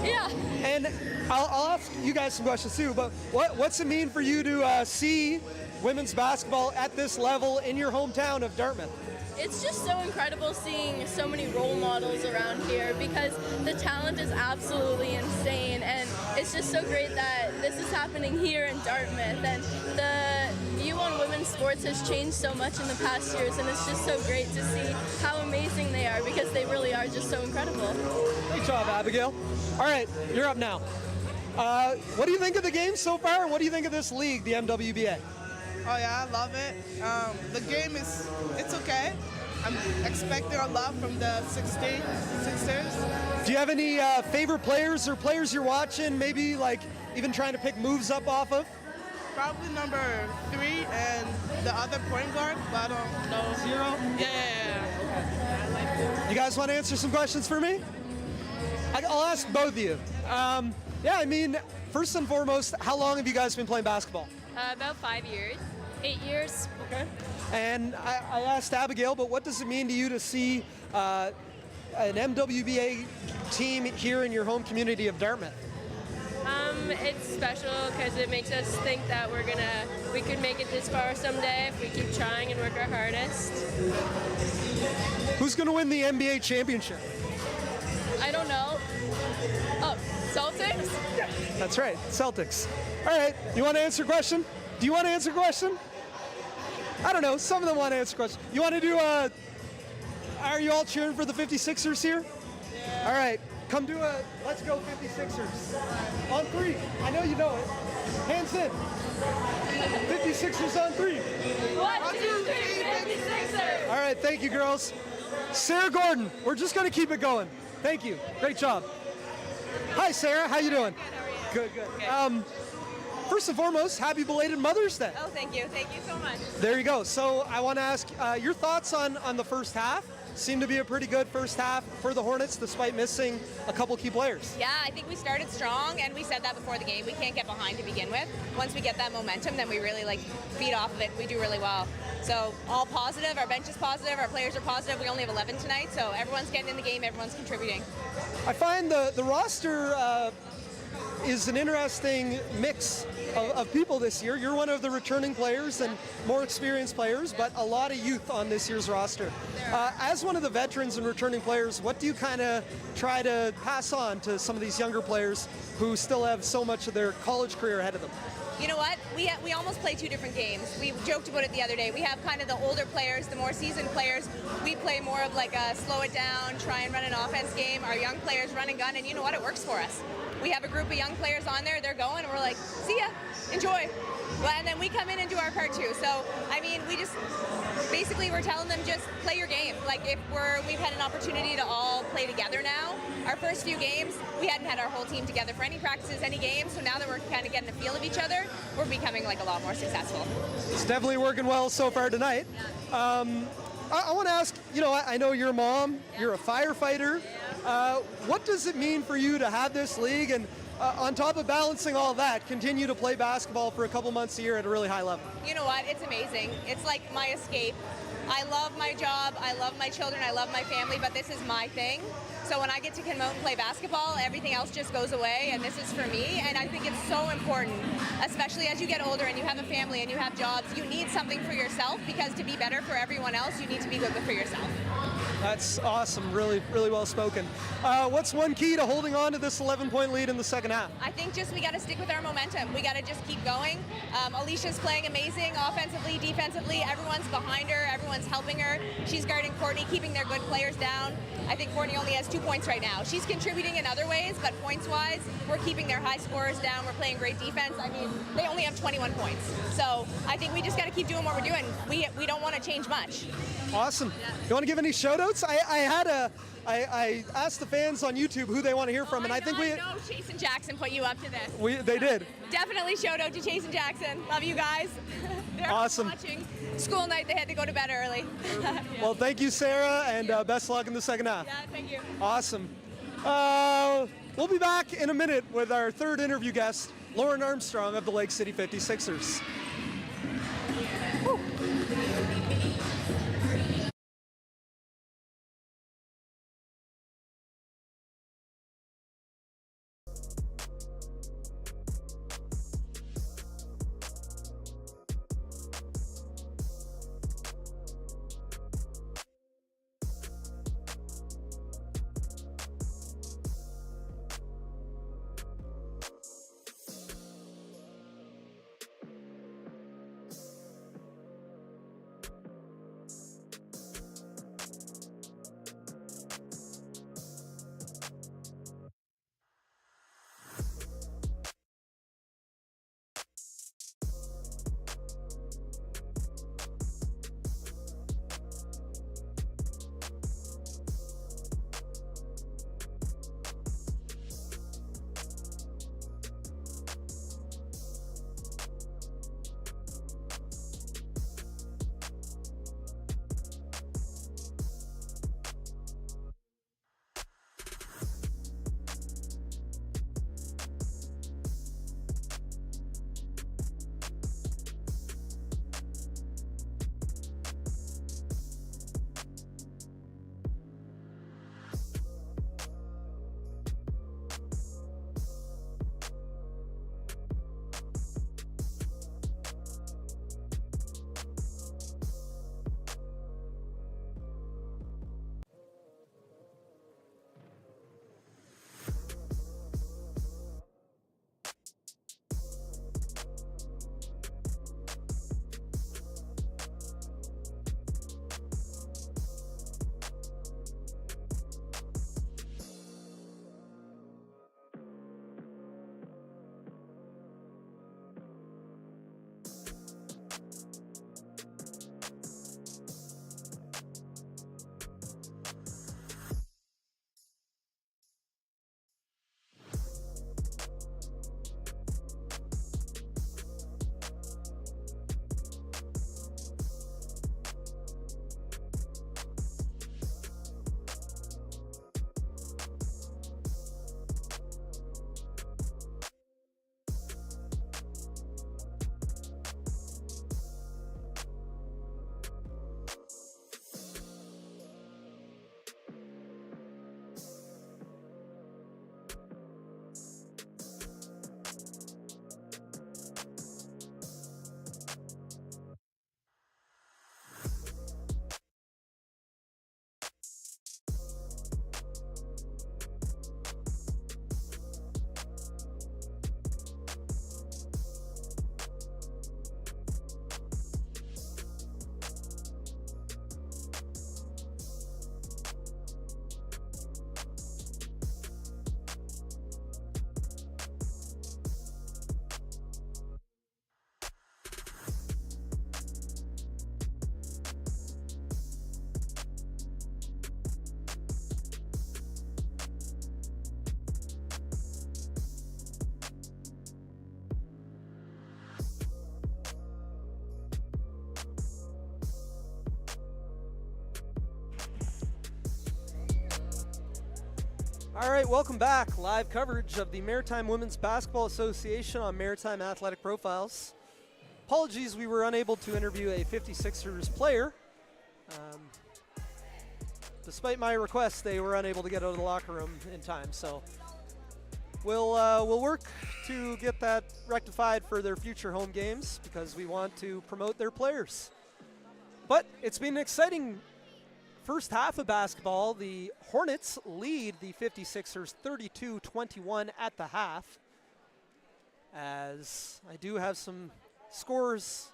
Yeah. And I'll ask you guys some questions too, but what's it mean for you to see women's basketball at this level in your hometown of Dartmouth? It's just so incredible seeing so many role models around here because the talent is absolutely insane, and it's just so great that this is happening here in Dartmouth, and the view on women's sports has changed so much in the past years, and it's just so great to see how amazing they are because they really are just so incredible. Great job, Abigail. All right, you're up now. What do you think of the game so far, and what do you think of this league, the MWBA? Oh yeah, I love it. The game it's okay. I'm expecting a lot from the Sixers. Do you have any favorite players or players you're watching, maybe like even trying to pick moves up off of? Probably number 3 and the other point guard, but I don't know. 0? Yeah. You guys want to answer some questions for me? I'll ask both of you. Yeah, I mean, first and foremost, how long have you guys been playing basketball? About 5 years. 8 years. Okay. And I asked Abigail, but what does it mean to you to see an MWBA team here in your home community of Dartmouth? It's special because it makes us think that we could make it this far someday if we keep trying and work our hardest. Who's going to win the NBA championship? I don't know. Oh, Celtics? Yeah, that's right, Celtics. All right, you want to answer a question? Do you want to answer a question? I don't know, some of them want to answer questions. You want to do are you all cheering for the 56ers here? Yeah. All right, come do a let's go 56ers. On 3, I know you know it. Hands in. 56ers on 3. 1, 2, 3, 56ers. All right, thank you, girls. Sarah Gordon, we're just going to keep it going. Thank you, great job. Hi, Sarah, how you doing? Good, good. First and foremost, happy belated Mother's Day. Oh, thank you so much. There you go. So I want to ask your thoughts on the first half. Seemed to be a pretty good first half for the Hornets despite missing a couple key players. Yeah, I think we started strong, and we said that before the game. We can't get behind to begin with. Once we get that momentum, then we really feed off of it. We do really well. So all positive. Our bench is positive. Our players are positive. We only have 11 tonight, so everyone's getting in the game. Everyone's contributing. I find the roster is an interesting mix of people this year. You're one of the returning players and more experienced players, but a lot of youth on this year's roster. As one of the veterans and returning players, what do you kind of try to pass on to some of these younger players who still have so much of their college career ahead of them? You know what? We almost play 2 different games. We joked about it the other day. We have kind of the older players, the more seasoned players. We play more of like a slow it down, try and run an offense game. Our young players run and gun, and you know what? It works for us. We have a group of young players on there, they're going, and we're like, see ya, enjoy. Well, and then we come in and do our part too. So, I mean, basically we're telling them just play your game. Like we've had an opportunity to all play together now. Our first few games, we hadn't had our whole team together for any practices, any games, so now that we're kind of getting a feel of each other, we're becoming like a lot more successful. It's definitely working well so far tonight. Yeah. I want to ask, I know you're a mom, you're a firefighter. What does it mean for you to have this league and on top of balancing all that, continue to play basketball for a couple months a year at a really high level? You know what? It's amazing. It's like my escape. I love my job, I love my children, I love my family, but this is my thing. So when I get to come out and play basketball, everything else just goes away, and this is for me, and I think it's so important, especially as you get older and you have a family and you have jobs, you need something for yourself, because to be better for everyone else, you need to be good for yourself. That's awesome. Really, really well spoken. What's one key to holding on to this 11-point lead in the second half? I think just we got to stick with our momentum. We got to just keep going. Alicia's playing amazing offensively, defensively. Everyone's behind her. Everyone's helping her. She's guarding Courtney, keeping their good players down. I think Courtney only has 2 points right now. She's contributing in other ways, but points-wise, we're keeping their high scorers down. We're playing great defense. I mean, they only have 21 points. So I think we just got to keep doing what we're doing. We don't want to change much. Awesome. You want to give any shout-outs? I asked the fans on YouTube who they want to hear from, and I think I know Chase and Jackson put you up to this. They did. Definitely shout out to Chase and Jackson. Love you guys. They're awesome. Watching school night. They had to go to bed early. Yeah. Well, thank you, Sarah, and best luck in the second half. Yeah, thank you. Awesome. We'll be back in a minute with our third interview guest, Lauren Armstrong of the Lake City 56ers. All right, welcome back. Live coverage of the Maritime Women's Basketball Association on Maritime Athletic Profiles. Apologies, we were unable to interview a 56ers player. Despite my request, they were unable to get out of the locker room in time. So we'll work to get that rectified for their future home games because we want to promote their players. But it's been an exciting first half of basketball, the Hornets lead the 56ers 32-21 at the half. As I do have some scores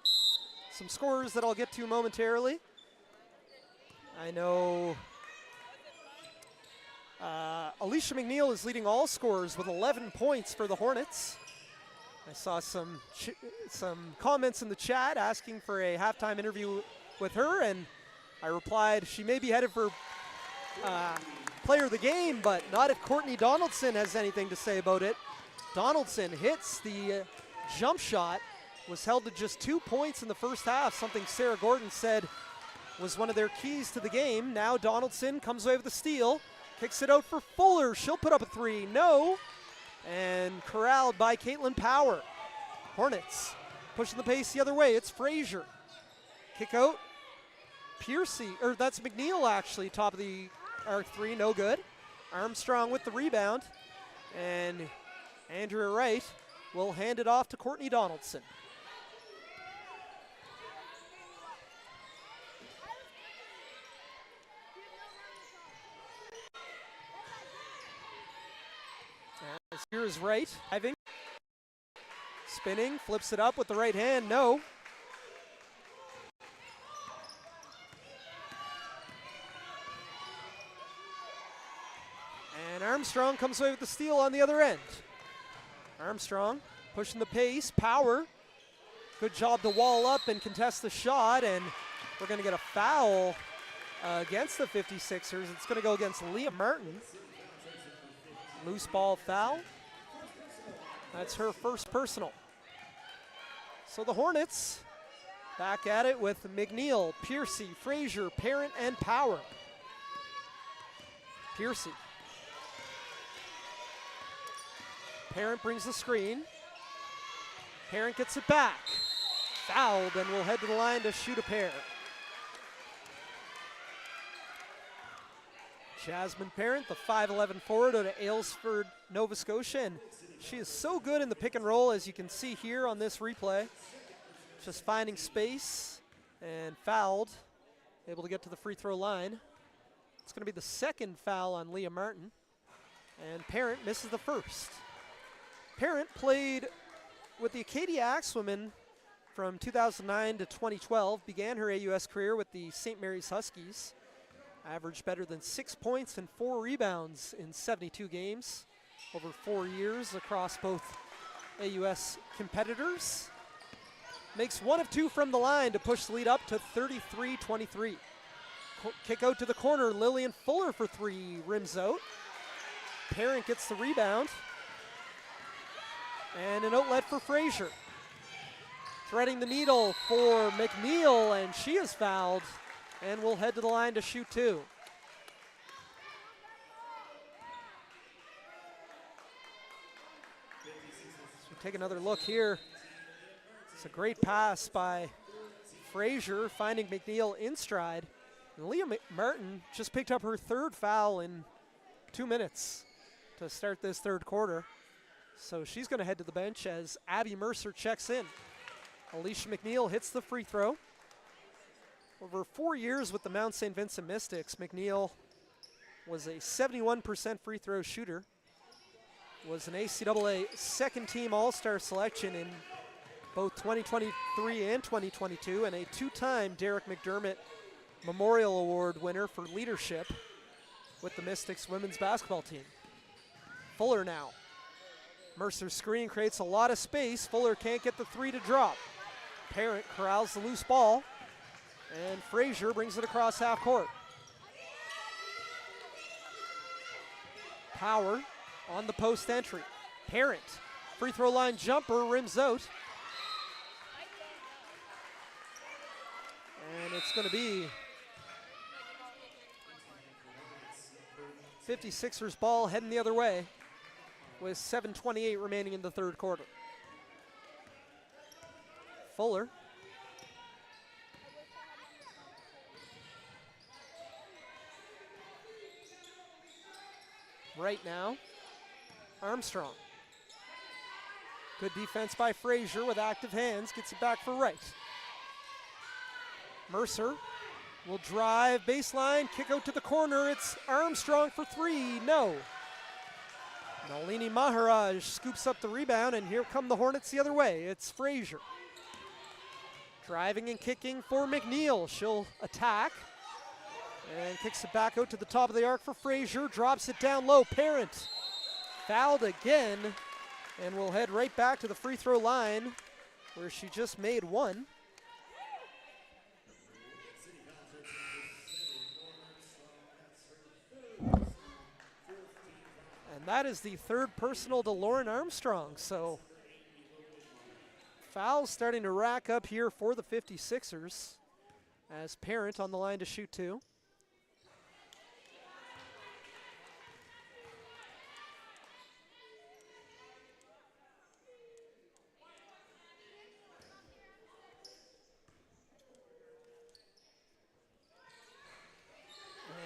that I'll get to momentarily. I know Alicia McNeil is leading all scorers with 11 points for the Hornets. I saw some comments in the chat asking for a halftime interview with her, and I replied she may be headed for player of the game, but not if Courtney Donaldson has anything to say about it. Donaldson hits the jump shot, was held to just 2 points in the first half, something Sarah Gordon said was one of their keys to the game. Now Donaldson comes away with the steal, kicks it out for Fuller. She'll put up a three, no, and corralled by Caitlin Power. Hornets pushing the pace the other way. It's Frazier. Kick out. Piercy, or that's McNeil actually, top of the arc three, no good. Armstrong with the rebound, and Andrea Wright will hand it off to Courtney Donaldson. Here is Wright, driving, spinning, flips it up with the right hand, no. And Armstrong comes away with the steal on the other end. Armstrong pushing the pace, Power. Good job to wall up and contest the shot, and we're going to get a foul against the 56ers. It's going to go against Leah Martin. Loose ball foul. That's her first personal. So the Hornets back at it with McNeil, Piercy, Frazier, Parent, and Power. Piercy. Parent brings the screen. Parent gets it back. Fouled, and will head to the line to shoot a pair. Jasmine Parent, the 5'11" forward out of Aylesford, Nova Scotia, and she is so good in the pick and roll, as you can see here on this replay. Just finding space and fouled, able to get to the free throw line. It's going to be the second foul on Leah Martin, and Parent misses the first. Parent played with the Acadia Axewomen from 2009 to 2012, began her AUS career with the St. Mary's Huskies. Averaged better than 6 points and 4 rebounds in 72 games over 4 years across both AUS competitors. Makes 1 of 2 from the line to push the lead up to 33-23. Kick out to the corner, Lillian Fuller for 3, rims out. Parent gets the rebound. And an outlet for Frazier. Threading the needle for McNeil, and she is fouled. And we'll head to the line to shoot 2. So we take another look here. It's a great pass by Frazier, finding McNeil in stride. And Leah Martin just picked up her 3rd foul in 2 minutes to start this 3rd quarter. So she's going to head to the bench as Abby Mercer checks in. Alicia McNeil hits the free throw. Over 4 years with the Mount St. Vincent Mystics, McNeil was a 71% free throw shooter, was an ACAA second team All-Star selection in both 2023 and 2022, and a 2-time Derek McDermott Memorial Award winner for leadership with the Mystics women's basketball team. Fuller now. Mercer's screen creates a lot of space. Fuller can't get the 3 to drop. Parent corrals the loose ball. And Frazier brings it across half court. Power on the post entry. Parent, free throw line jumper, rims out. And it's going to be 56ers ball heading the other way with 7:28 remaining in the 3rd quarter. Fuller. Right now, Armstrong. Good defense by Frazier with active hands, gets it back for Wright. Mercer will drive baseline, kick out to the corner. It's Armstrong for three. No. Nalini Maharaj scoops up the rebound, and here come the Hornets the other way. It's Frazier. Driving and kicking for McNeil. She'll attack and kicks it back out to the top of the arc for Frazier. Drops it down low. Parent fouled again, and will head right back to the free throw line where she just made one. And that is the third personal to Lauren Armstrong. So fouls starting to rack up here for the 56ers as Parent on the line to shoot two.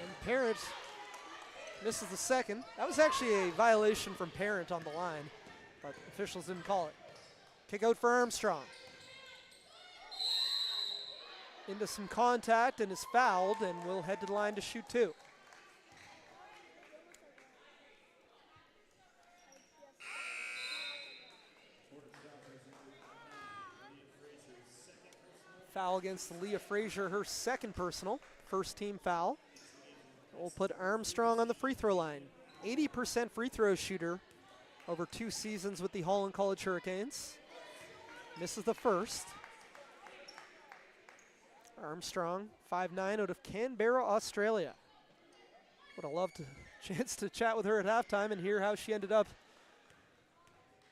And Parent misses the second. That was actually a violation from Parent on the line, but officials didn't call it. Kick out for Armstrong. Into some contact and is fouled, and will head to the line to shoot two. Foul against Leah Frazier, her second personal, first team foul. We'll put Armstrong on the free throw line. 80% free throw shooter over 2 seasons with the Holland College Hurricanes. Misses the first. Armstrong, 5'9", out of Canberra, Australia. Would have loved a chance to chat with her at halftime and hear how she ended up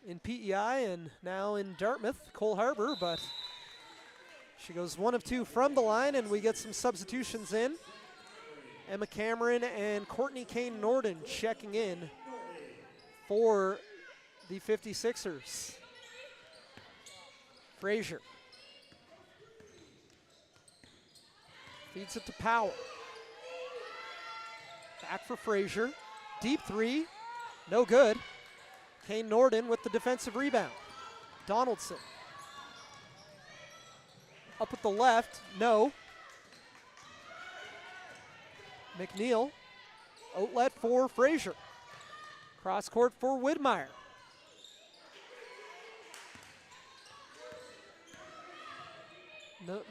in PEI and now in Dartmouth, Cole Harbour, but she goes 1 of 2 from the line, and we get some substitutions in. Emma Cameron and Courtney Kane Norden checking in for the 56ers. Frazier feeds it to Powell. Back for Frazier. Deep three, no good. Kane Norden with the defensive rebound. Donaldson. Up with the left, no. McNeil, outlet for Frazier. Cross court for Widmeyer.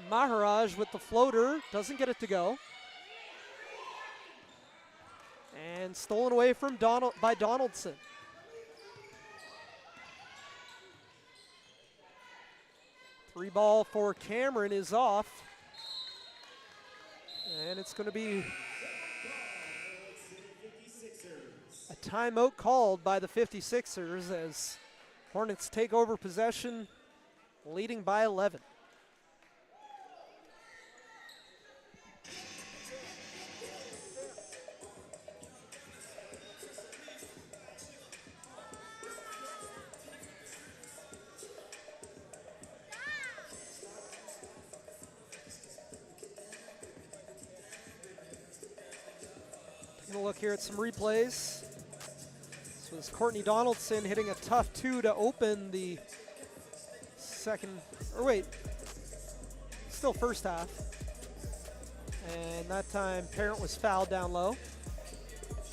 Maharaj with the floater, doesn't get it to go. And stolen away from by Donaldson. Three ball for Cameron is off. And it's going to be a timeout called by the 56ers as Hornets take over possession, leading by 11. Taking a look here at some replays. This was Courtney Donaldson hitting a tough two to open the second, or wait, still first half. And that time Parent was fouled down low.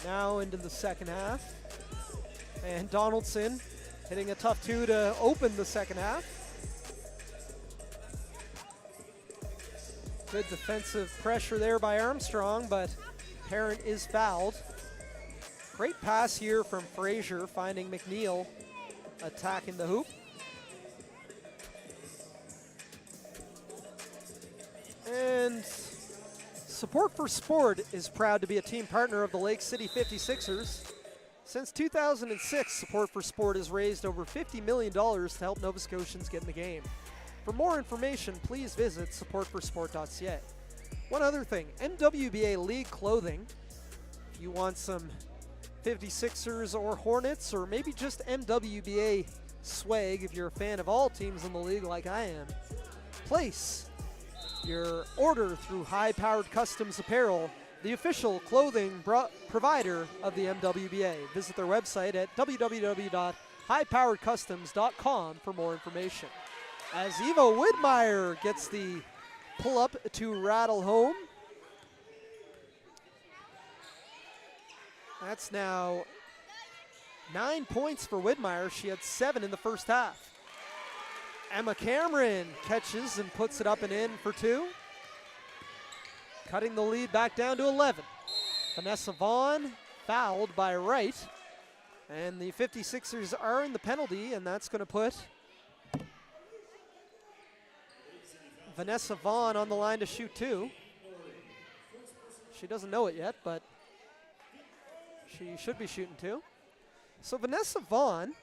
Now into the second half. And Donaldson hitting a tough two to open the second half. Good defensive pressure there by Armstrong, but Parent is fouled. Great pass here from Frazier, finding McNeil attacking the hoop. And Support for Sport is proud to be a team partner of the Lake City 56ers. Since 2006, Support for Sport has raised over $50 million to help Nova Scotians get in the game. For more information, please visit supportforsport.ca. One other thing, MWBA League clothing. If you want some 56ers or Hornets, or maybe just MWBA swag if you're a fan of all teams in the league like I am, place your order through High Powered Customs Apparel, the official clothing provider of the MWBA. Visit their website at www.highpoweredcustoms.com for more information. As Eva Widmeyer gets the pull-up to rattle home, That's now 9 points for Widmeyer. She had 7 in the first half. Emma Cameron catches and puts it up and in for 2. Cutting the lead back down to 11. Vanessa Vaughn fouled by Wright. And the 56ers are in the penalty, and that's going to put Vanessa Vaughn on the line to shoot 2. She doesn't know it yet, but she should be shooting 2. So Vanessa Vaughn,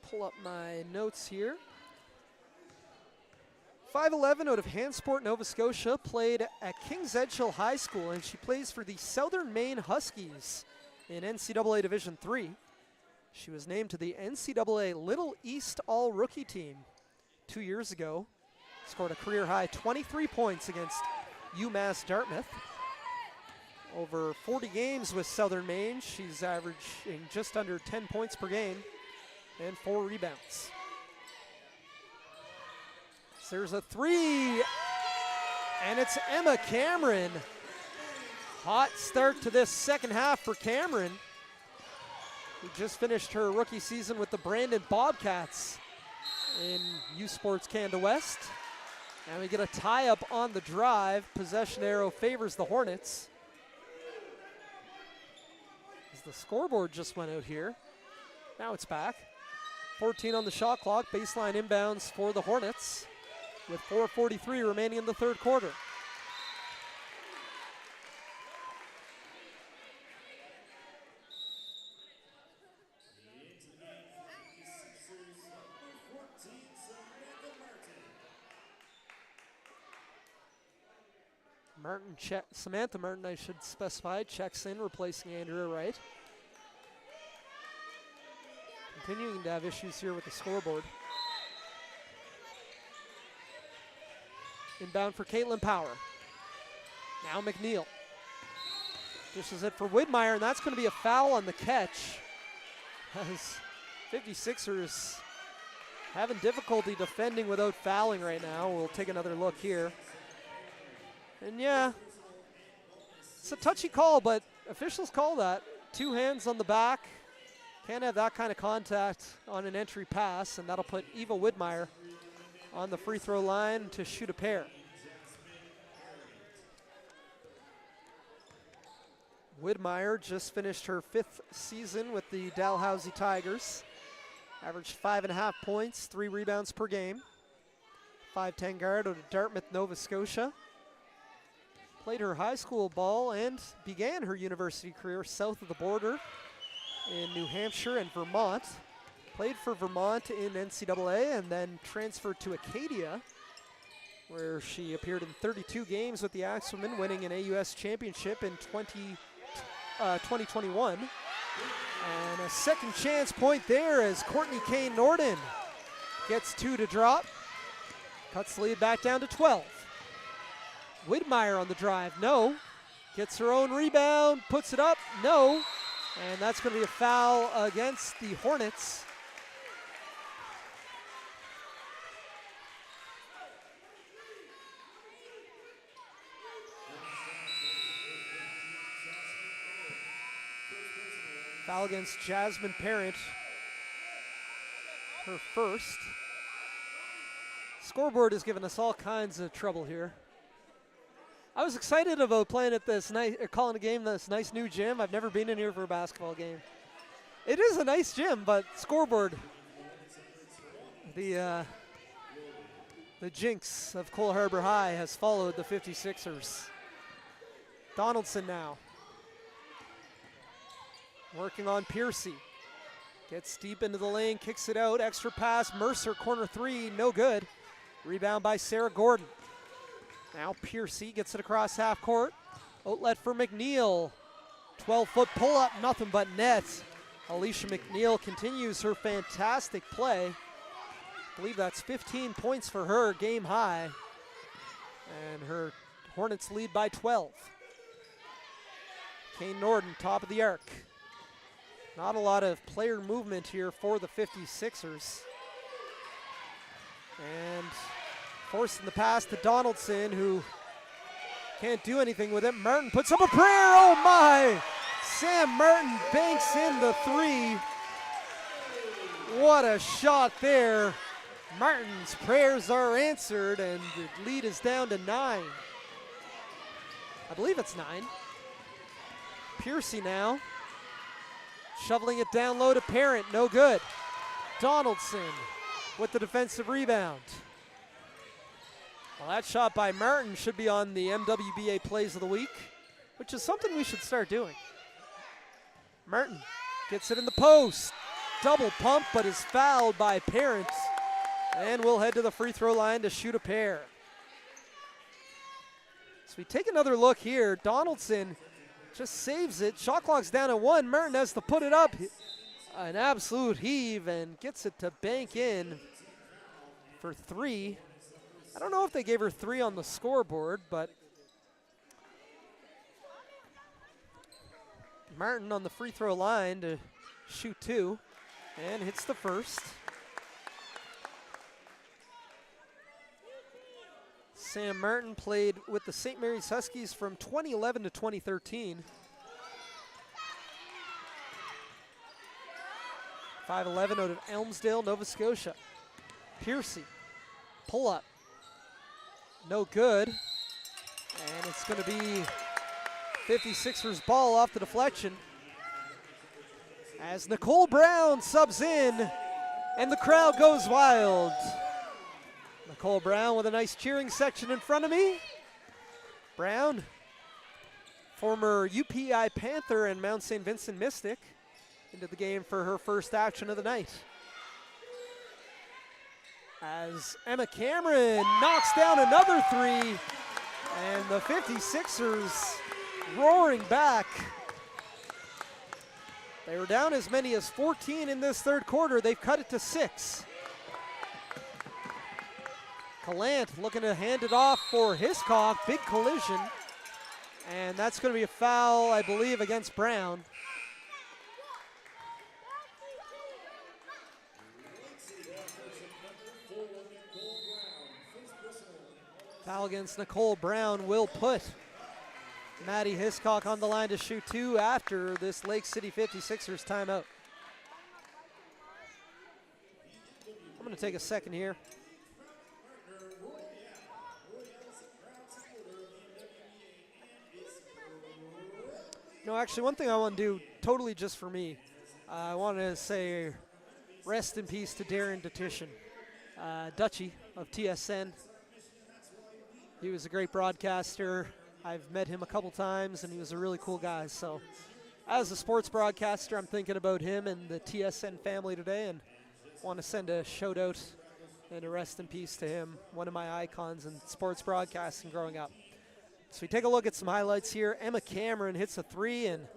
pull up my notes here. 5'11", out of Hansport, Nova Scotia, played at King's Edgehill High School, and she plays for the Southern Maine Huskies in NCAA Division III. She was named to the NCAA Little East All-Rookie team 2 years ago. Scored a career-high 23 points against UMass Dartmouth. Over 40 games with Southern Maine, she's averaging just under 10 points per game and 4 rebounds. There's a 3, and it's Emma Cameron. Hot start to this second half for Cameron, who just finished her rookie season with the Brandon Bobcats in U Sports Canada West. And we get a tie-up on the drive. Possession arrow favors the Hornets. As the scoreboard just went out here. Now it's back. 14 on the shot clock. Baseline inbounds for the Hornets, with 4:43 remaining in the third quarter. Samantha Martin, I should specify, checks in, replacing Andrea Wright. Continuing to have issues here with the scoreboard. Inbound for Caitlin Power. Now McNeil. This is it for Widmeyer, and that's going to be a foul on the catch, as 56ers having difficulty defending without fouling right now. We'll take another look here. And yeah, it's a touchy call, but officials call that. 2 hands on the back. Can't have that kind of contact on an entry pass, and that'll put Eva Widmeyer on the free throw line to shoot a pair. Widmeyer just finished her 5th season with the Dalhousie Tigers. Averaged 5.5 points, 3 rebounds per game. 5'10" guard out of Dartmouth, Nova Scotia. Played her high school ball and began her university career south of the border in New Hampshire and Vermont. Played for Vermont in NCAA and then transferred to Acadia, where she appeared in 32 games with the Axewomen, winning an AUS championship in 2021. And a second chance point there as Courtney Kane Norden gets 2 to drop. Cuts the lead back down to 12. Widmeyer on the drive, no. Gets her own rebound, puts it up, no. And that's going to be a foul against the Hornets. Foul against Jasmine Parent, her first. Scoreboard has given us all kinds of trouble here. I was excited about playing at this nice, calling a game this nice new gym. I've never been in here for a basketball game. It is a nice gym, but scoreboard, the jinx of Cole Harbour High has followed the 56ers. Donaldson now. Working on Piercy. Gets deep into the lane, kicks it out, extra pass, Mercer, corner 3, no good. Rebound by Sarah Gordon. Now Piercy gets it across half court. Outlet for McNeil. 12-foot pull-up, nothing but net. Alicia McNeil continues her fantastic play. I believe that's 15 points for her, game high. And her Hornets lead by 12. Kane Norden, top of the arc. Not a lot of player movement here for the 56ers. And forcing the pass to Donaldson, who can't do anything with it. Martin puts up a prayer. Oh my! Sam Martin banks in the 3. What a shot there. Martin's prayers are answered, and the lead is down to 9. I believe it's 9. Piercy now. Shoveling it down low to Parent, no good. Donaldson with the defensive rebound. Well, that shot by Martin should be on the MWBA Plays of the Week, which is something we should start doing. Martin gets it in the post. Double pump, but is fouled by Parent. And we'll head to the free throw line to shoot a pair. So we take another look here. Donaldson just saves it. Shot clock's down at 1. Martin has to put it up. An absolute heave and gets it to bank in for 3. I don't know if they gave her 3 on the scoreboard, but Martin on the free throw line to shoot 2 and hits the first. Sam Martin played with the St. Mary's Huskies from 2011 to 2013. 5'11" out of Elmsdale, Nova Scotia. Piercy, pull up. No good. And it's going to be 56ers ball off the deflection. As Nicole Brown subs in, and the crowd goes wild. Nicole Brown with a nice cheering section in front of me. Brown, former UPI Panther and Mount St. Vincent Mystic, into the game for her first action of the night. As Emma Cameron knocks down another 3, and the 56ers roaring back. They were down as many as 14 in this third quarter. They've cut it to 6. Calant looking to hand it off for Hiscock. Big collision. And that's going to be a foul, I believe, against Brown. Foul against Nicole Brown will put Maddie Hiscock on the line to shoot 2 after this Lake City 56ers timeout. I'm going to take a second here. No, actually, one thing I want to do totally just for me, I want to say rest in peace to Darren Dutchie of TSN. He was a great broadcaster. I've met him a couple times, and he was a really cool guy. So as a sports broadcaster, I'm thinking about him and the TSN family today, and want to send a shout out and a rest in peace to him, one of my icons in sports broadcasting growing up. So we take a look at some highlights here. Emma Cameron hits a 3, and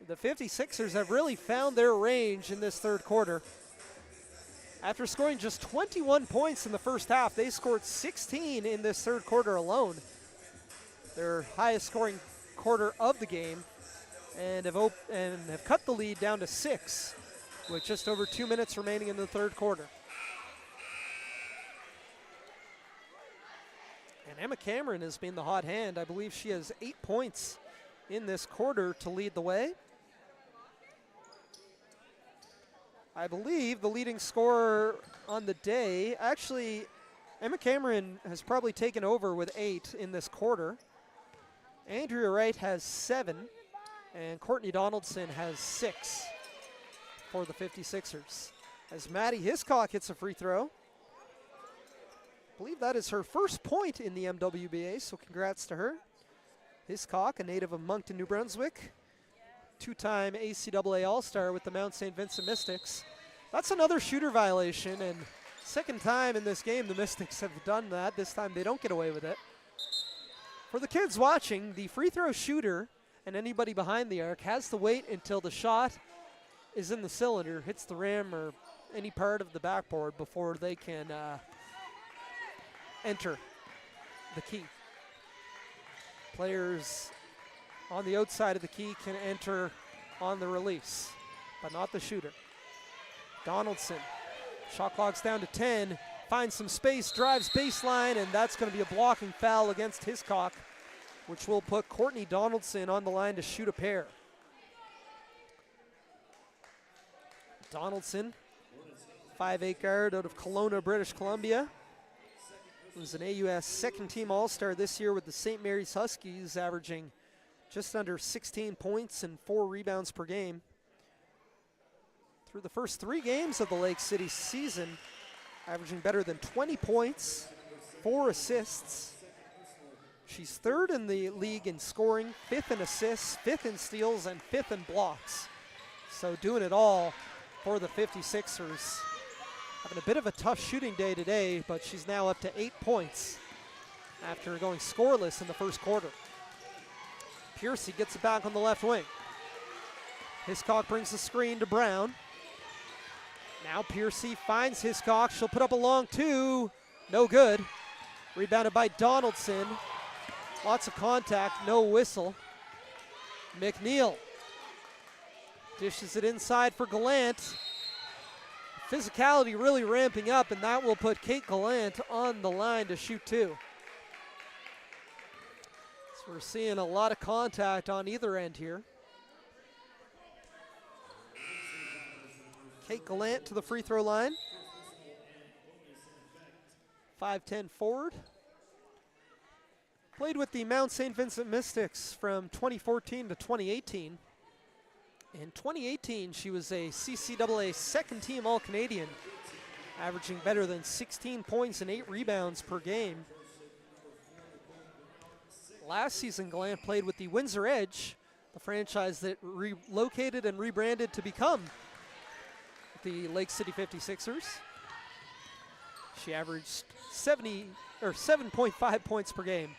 the 56ers have really found their range in this third quarter. After scoring just 21 points in the first half, they scored 16 in this third quarter alone. Their highest scoring quarter of the game, and have cut the lead down to 6 with just over 2 minutes remaining in the third quarter. And Emma Cameron has been the hot hand. I believe she has 8 points in this quarter to lead the way. I believe the leading scorer on the day, actually, Emma Cameron has probably taken over with 8 in this quarter. Andrea Wright has 7, and Courtney Donaldson has 6 for the 56ers. As Maddie Hiscock hits a free throw. I believe that is her first point in the MWBA, so congrats to her. Hiscock, a native of Moncton, New Brunswick, 2-time ACAA All-Star with the Mount St. Vincent Mystics. That's another shooter violation, and second time in this game the Mystics have done that. This time they don't get away with it. For the kids watching, the free throw shooter and anybody behind the arc has to wait until the shot is in the cylinder, hits the rim or any part of the backboard before they can enter the key. Players on the outside of the key can enter on the release, but not the shooter. Donaldson, shot clock's down to 10, finds some space, drives baseline, and that's going to be a blocking foul against Hiscock. which will put Courtney Donaldson on the line to shoot a pair. Donaldson, 5'8" guard out of Kelowna, British Columbia. Was an AUS second-team All-Star this year with the St. Mary's Huskies, averaging just under 16 points and 4 rebounds per game. Through the first 3 games of the Lake City season, averaging better than 20 points, 4 assists. She's 3rd in the league in scoring, 5th in assists, 5th in steals, and 5th in blocks. So doing it all for the 56ers. Having a bit of a tough shooting day today, but she's now up to 8 points after going scoreless in the first quarter. Piercy gets it back on the left wing. Hiscock brings the screen to Brown. Now Piercy finds Hiscock. She'll put up a long 2. No good. Rebounded by Donaldson. Lots of contact, no whistle. McNeil dishes it inside for Gallant. Physicality really ramping up, and that will put Kate Gallant on the line to shoot 2. So we're seeing a lot of contact on either end here. Kate Gallant to the free throw line. 5'10" forward. Played with the Mount St. Vincent Mystics from 2014 to 2018. In 2018, she was a CCAA second-team All-Canadian, averaging better than 16 points and 8 rebounds per game. Last season, Gallant played with the Windsor Edge, the franchise that relocated and rebranded to become the Lake City 56ers. She averaged 7.5 points per game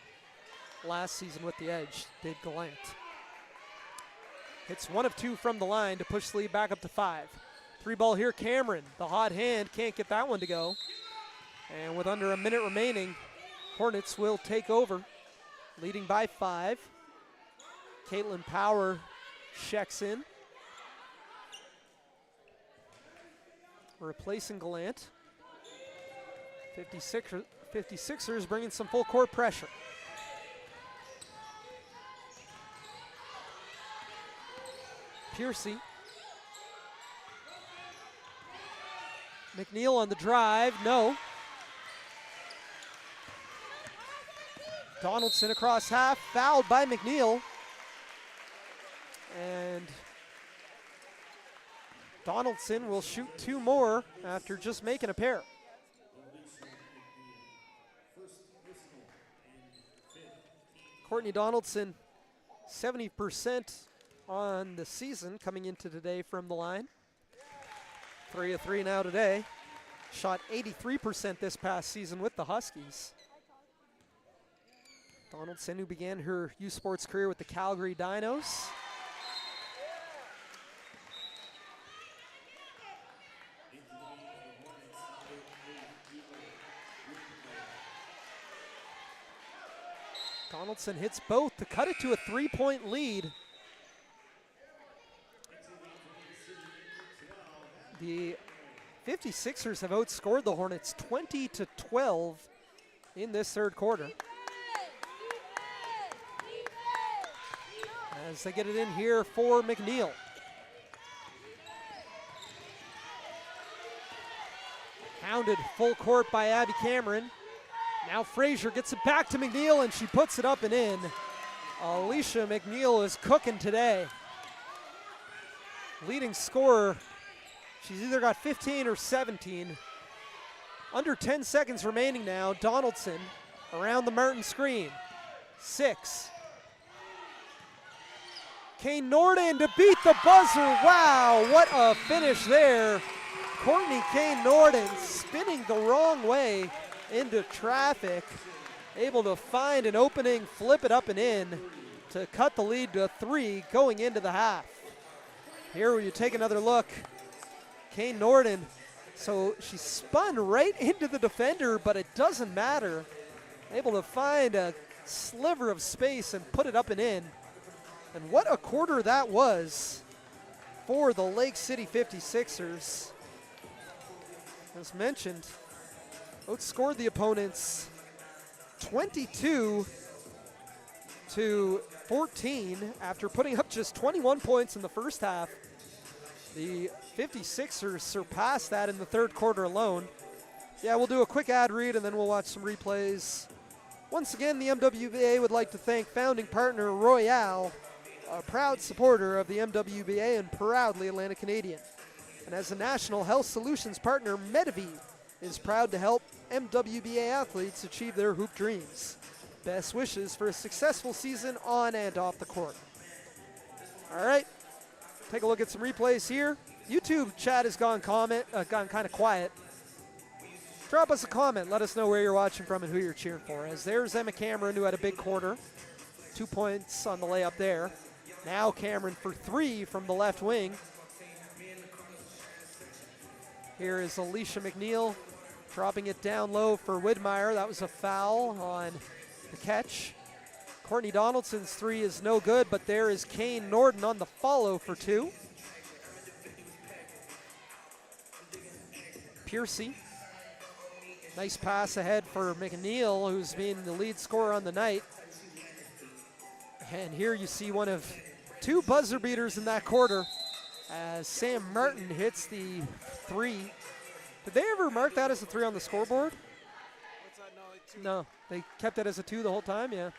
last season with the Edge, did Gallant. Hits 1 of 2 from the line to push the lead back up to 5. 3 ball here, Cameron. The hot hand, can't get that one to go. And with under a minute remaining, Hornets will take over, leading by 5. Caitlin Power checks in, replacing Gallant. 56ers bringing some full court pressure. Piercy. McNeil on the drive, no. Donaldson across half, fouled by McNeil. And Donaldson will shoot 2 more after just making a pair. Courtney Donaldson, 70% on the season coming into today from the line. 3 of 3 now today. Shot 83% this past season with the Huskies. Donaldson, who began her youth sports career with the Calgary Dinos. Donaldson hits both to cut it to a 3-point lead. The 56ers have outscored the Hornets 20-12 in this third quarter. As they get it in here for McNeil. Hounded full court by Abby Cameron. Now Frazier gets it back to McNeil, and she puts it up and in. Alicia McNeil is cooking today. Leading scorer. She's either got 15 or 17. Under 10 seconds remaining now. Donaldson around the Martin screen. 6. Kane Norden to beat the buzzer. Wow, what a finish there. Courtney Kane Norden spinning the wrong way into traffic. Able to find an opening, flip it up and in to cut the lead to 3 going into the half. Here you take another look. Kane Norden, so she spun right into the defender, but it doesn't matter. Able to find a sliver of space and put it up and in. And what a quarter that was for the Lake City 56ers. As mentioned, outscored the opponents 22 to 14 after putting up just 21 points in the first half. The 56ers surpassed that in the third quarter alone. Yeah, we'll do a quick ad read and then we'll watch some replays. Once again, the MWBA would like to thank founding partner Royale, a proud supporter of the MWBA and proudly Atlantic Canadian. And as a national health solutions partner, Medivy is proud to help MWBA athletes achieve their hoop dreams. Best wishes for a successful season on and off the court. All right, take a look at some replays here. YouTube chat has gone kind of quiet. Drop us a comment. Let us know where you're watching from and who you're cheering for. As there's Emma Cameron, who had a big quarter. 2 points on the layup there. Now Cameron for 3 from the left wing. Here is Alicia McNeil dropping it down low for Widmeyer. That was a foul on the catch. Courtney Donaldson's 3 is no good, but there is Kane Norden on the follow for 2. Piercy. Nice pass ahead for McNeil, who's been the lead scorer on the night. And here you see one of 2 buzzer beaters in that quarter as Sam Martin hits the 3. Did they ever mark that as a 3 on the scoreboard? No, they kept it as a 2 the whole time, yeah.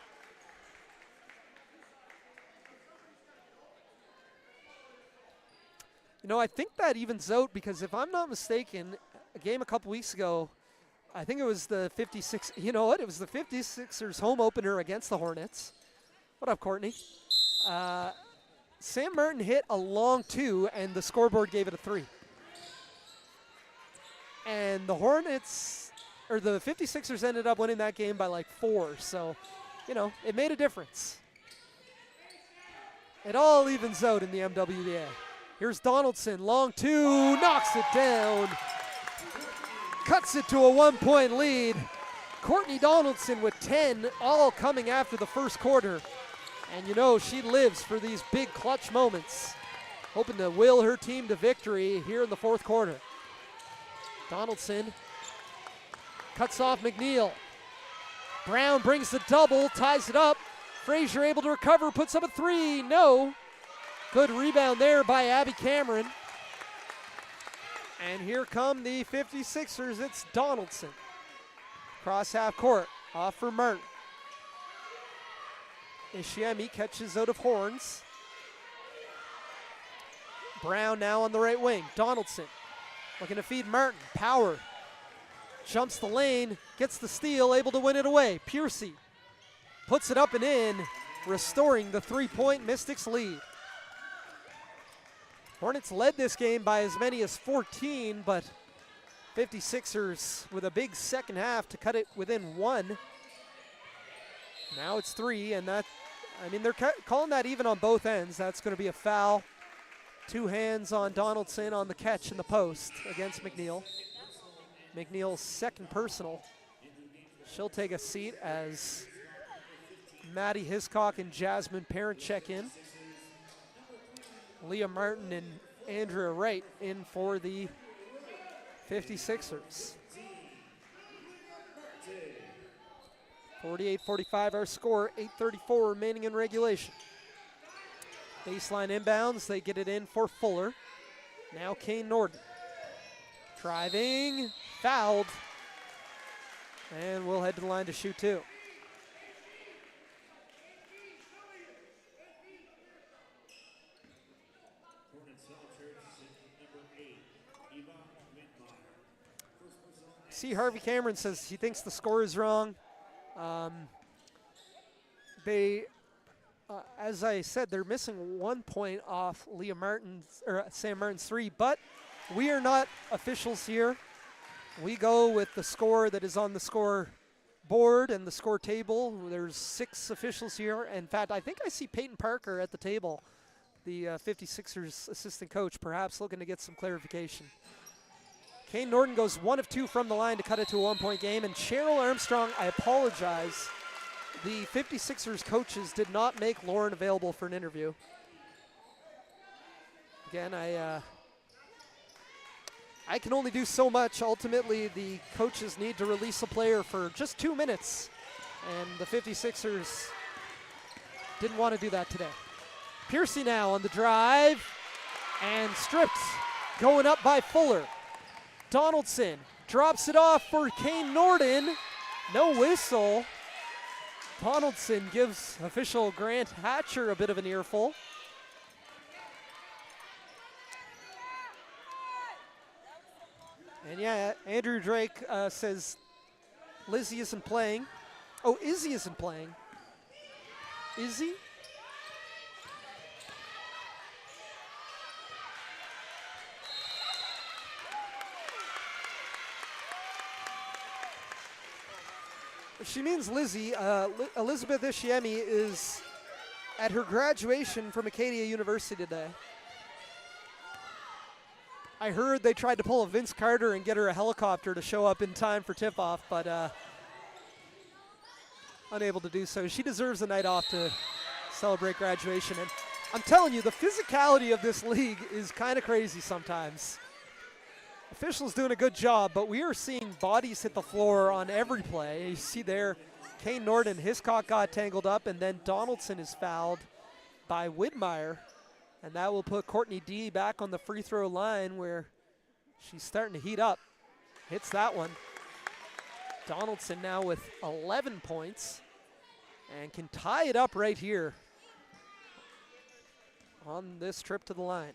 You know, I think that evens out because if I'm not mistaken, a game a couple weeks ago, I think it was the 56, you know what? It was the 56ers home opener against the Hornets. What up, Courtney? Sam Martin hit a long 2 and the scoreboard gave it a 3. And the Hornets, or the 56ers ended up winning that game by like 4. So, you know, it made a difference. It all evens out in the MWBA. Here's Donaldson, long 2, knocks it down. Cuts it to a 1-point lead. Courtney Donaldson with 10, all coming after the first quarter. And you know, she lives for these big clutch moments. Hoping to will her team to victory here in the fourth quarter. Donaldson cuts off McNeil. Brown brings the double, ties it up. Frazier able to recover, puts up a 3, no. Good rebound there by Abby Cameron. And here come the 56ers, it's Donaldson. Cross half court, off for Martin. Ishiemi catches out of Horns. Brown now on the right wing, Donaldson looking to feed Martin, power. Jumps the lane, gets the steal, able to win it away. Piercy puts it up and in, restoring the 3-point Mystics lead. Hornets led this game by as many as 14, but 56ers with a big second half to cut it within 1. Now it's 3, and that, I mean, they're calling that even on both ends. That's going to be a foul. 2 hands on Donaldson on the catch in the post against McNeil. McNeil's second personal. She'll take a seat as Maddie Hiscock and Jasmine Parent check in. Leah Martin and Andrea Wright in for the 56ers. 48-45 our score, 8:34 remaining in regulation. Baseline inbounds, they get it in for Fuller. Now Kane Norden. Driving, fouled, and we'll head to the line to shoot 2. See, Harvey Cameron says he thinks the score is wrong. As I said, they're missing 1 point off Leah Martin's or Sam Martin's 3, but we are not officials here. We go with the score that is on the score board and the score table. There's 6 officials here. In fact, I think I see Peyton Parker at the table, the 56ers assistant coach, perhaps looking to get some clarification. Kane Norden goes 1 of 2 from the line to cut it to a 1-point game. And Cheryl Armstrong, I apologize. The 56ers coaches did not make Lauren available for an interview. Again, I can only do so much. Ultimately, the coaches need to release a player for just 2 minutes. And the 56ers Didn't want to do that today. Piercy now on the drive, and stripped. Going up by Fuller. Donaldson drops it off for Kane Norden. No whistle. Donaldson gives official Grant Hatcher a bit of an earful. And yeah, Andrew Drake says Lizzie isn't playing. Oh, Izzy isn't playing. Izzy? She means Lizzie. Elizabeth Ishiemi is at her graduation from Acadia University today. I heard they tried to pull a Vince Carter and get her a helicopter to show up in time for tip-off, but unable to do so. She deserves a night off to celebrate graduation. And I'm telling you, the physicality of this league is kind of crazy sometimes. Officials doing a good job, but we are seeing bodies hit the floor on every play. You see there, Kane Norden, Hiscock got tangled up, and then Donaldson is fouled by Widmeyer. And that will put Courtney D back on the free throw line where she's starting to heat up. Hits that one. Donaldson now with 11 points and can tie it up right here on this trip to the line.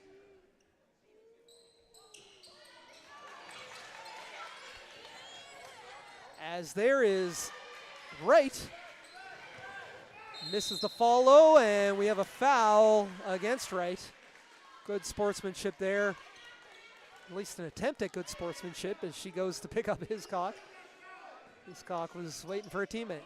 As there is Wright. Misses the follow, and we have a foul against Wright. Good sportsmanship there. At least an attempt at good sportsmanship as she goes to pick up Hiscock. Hiscock was waiting for a teammate.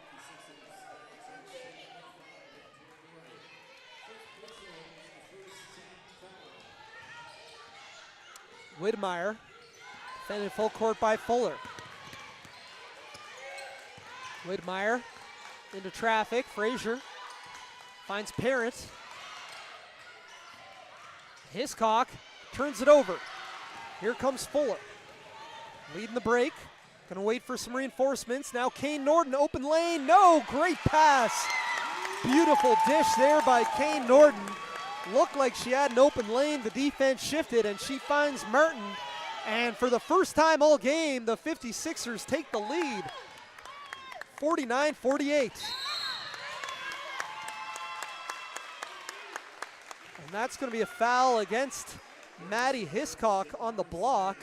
Widmeyer defended full court by Fuller. Widmeyer into traffic. Frazier finds Parent. Hiscock turns it over. Here comes Fuller. Leading the break. Gonna wait for some reinforcements. Now Kane Norden, open lane. No, great pass. Beautiful dish there by Kane Norden. Looked like she had an open lane. The defense shifted and she finds Martin. And for the first time all game, the 56ers take the lead. 49-48. And that's going to be a foul against Maddie Hiscock on the block.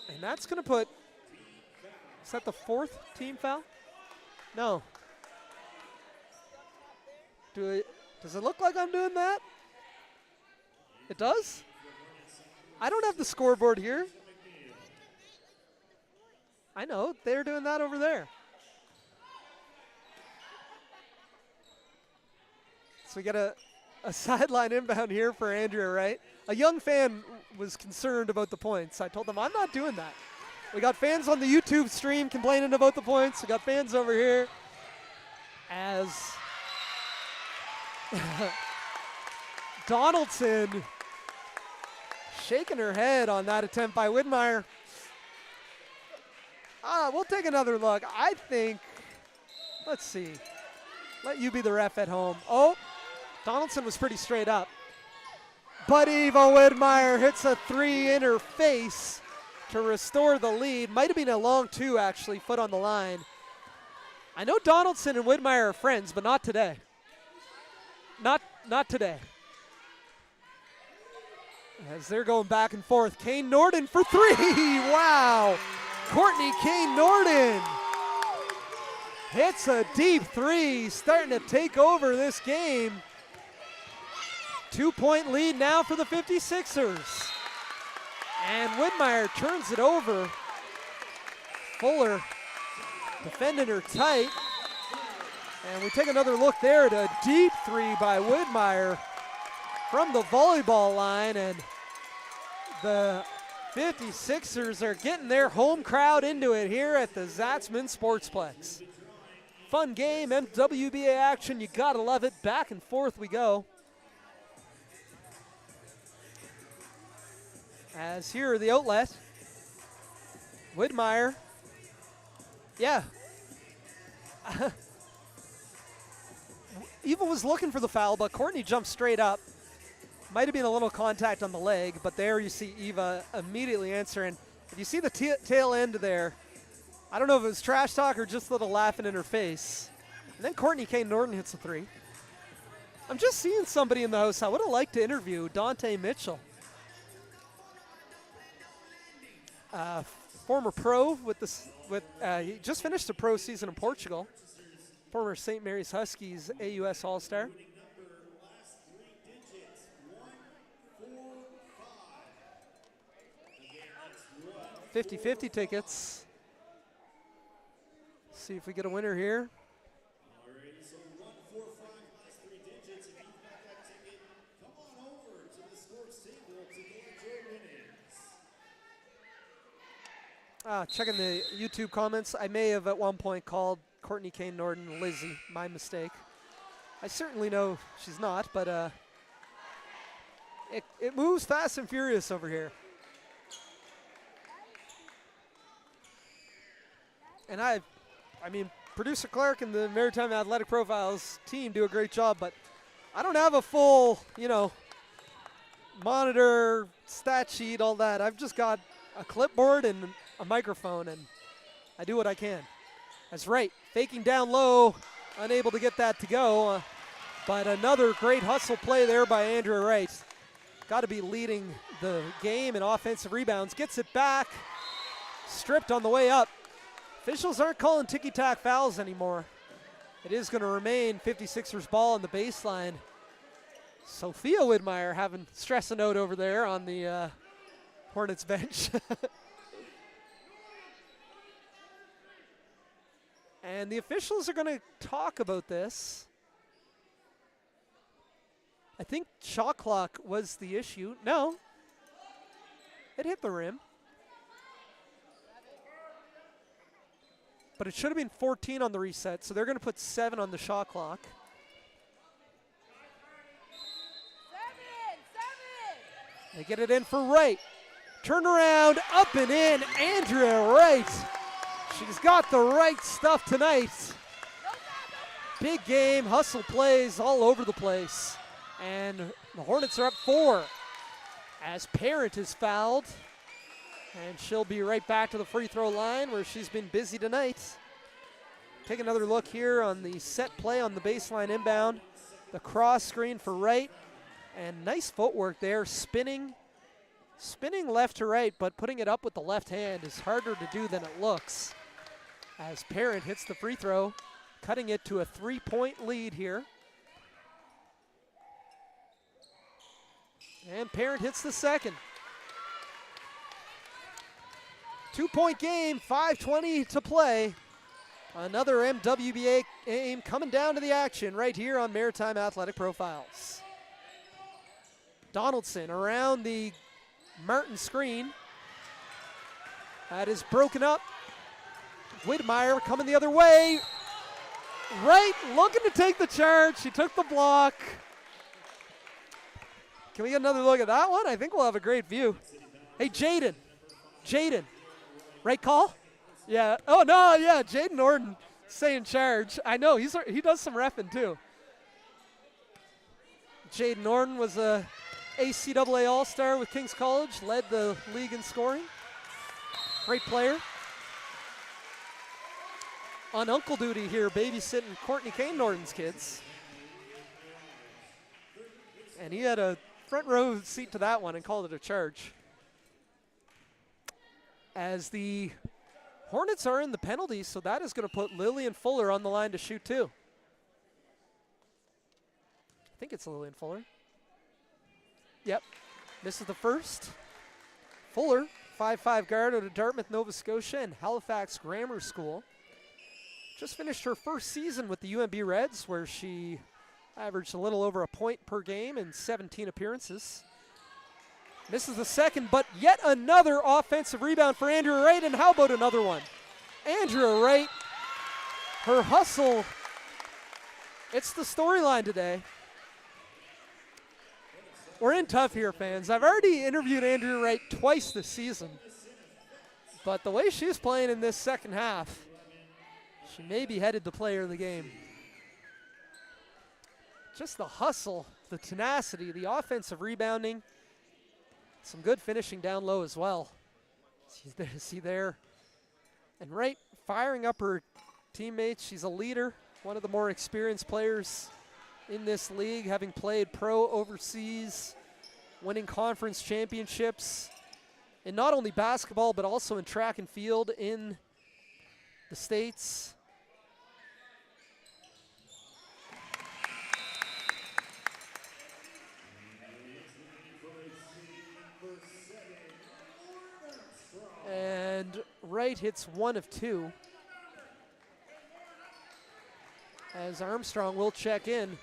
And that's going to put, is that the fourth team foul? No. Does it look like I'm doing that? It does? I don't have the scoreboard here. I know, they're doing that over there. So we got a sideline inbound here for Andrea Wright. A young fan was concerned about the points. I told them, I'm not doing that. We got fans on the YouTube stream complaining about the points. We got fans over here as Donaldson shaking her head on that attempt by Widmeyer. We'll take another look. I think, let's see. Let you be the ref at home. Oh, Donaldson was pretty straight up. But Eva Widmeyer hits a three in her face to restore the lead. Might have been a long two, actually, foot on the line. I know Donaldson and Widmeyer are friends, but not today. Not today. As they're going back and forth. Kane Norden for three. Wow. Courtney Kane Norden hits a deep three, starting to take over this game. 2-point lead now for the 56ers. And Widmeyer turns it over. Fuller defending her tight. And we take another look there at a deep three by Widmeyer from the volleyball line. And the 56ers are getting their home crowd into it here at the Zatzman Sportsplex. Fun game, MWBA action, you gotta love it. Back and forth we go. As here the outlet. Widmeyer. Yeah. Eva was looking for the foul, but Courtney jumped straight up. Might have been a little contact on the leg, but there you see Eva immediately answering. If you see the tail end there, I don't know if it was trash talk or just a little laughing in her face. And then Courtney Kane Norton hits a three. I'm just seeing somebody in the house. I would have liked to interview Dante Mitchell. Former pro he just finished a pro season in Portugal. Former St. Mary's Huskies AUS All-Star. 50-50 tickets. See if we get a winner here. Checking the YouTube comments. I may have at one point called Courtney Kane Norton Lizzie. My mistake. I certainly know she's not, but it moves fast and furious over here. And I mean, producer Clark and the Maritime Athletic Profiles team do a great job, but I don't have a full, monitor, stat sheet, all that. I've just got a clipboard and a microphone, and I do what I can. That's right, faking down low, unable to get that to go, but another great hustle play there by Andrea Wright. Got to be leading the game in offensive rebounds. Gets it back, stripped on the way up. Officials aren't calling ticky-tack fouls anymore. It is going to remain 56ers ball on the baseline. Sophia Widmeyer having stress a note over there on the Hornets bench. And the officials are going to talk about this. I think shot clock was the issue. No, it hit the rim. But it should have been 14 on the reset, so they're going to put 7 on the shot clock. 7. They get it in for Wright. Turn around, up and in, Andrea Wright. She's got the right stuff tonight. Big game, hustle plays all over the place. And the Hornets are up 4 as Parent is fouled. And she'll be right back to the free throw line where she's been busy tonight. Take another look here on the set play on the baseline inbound. The cross screen for Wright. And nice footwork there, spinning left to right, but putting it up with the left hand is harder to do than it looks. As Parent hits the free throw, cutting it to a 3-point lead here. And Parent hits the second. 2-point game, 5:20 to play. Another MWBA game coming down to the action right here on Maritime Athletic Profiles. Donaldson around the Martin screen. That is broken up. Widmeyer coming the other way. Wright looking to take the charge. She took the block. Can we get another look at that one? I think we'll have a great view. Hey, Jaden. Right call? Yeah. Oh, no, yeah. Jaden Norton stay in charge. I know. He does some reffing, too. Jaden Norton was a ACAA All-Star with King's College. Led the league in scoring. Great player. On uncle duty here, babysitting Courtney Kane Norton's kids. And he had a front row seat to that one and called it a charge. As the Hornets are in the penalties, so that is going to put Lillian Fuller on the line to shoot too. I think it's Lillian Fuller. Yep, this is the first. Fuller, 5'5" guard out of Dartmouth, Nova Scotia, and Halifax Grammar School. Just finished her first season with the UNB Reds, where she averaged a little over a point per game in 17 appearances. Misses the second, but yet another offensive rebound for Andrea Wright, and how about another one? Andrea Wright, her hustle, it's the storyline today. We're in tough here, fans. I've already interviewed Andrea Wright twice this season, but the way she's playing in this second half, she may be headed to player of the game. just the hustle, the tenacity, the offensive rebounding, some good finishing down low as well. See there. And Wright firing up her teammates. She's a leader, one of the more experienced players in this league, having played pro overseas, winning conference championships in not only basketball but also in track and field in the States. And Wright hits 1 of 2. As Armstrong will check in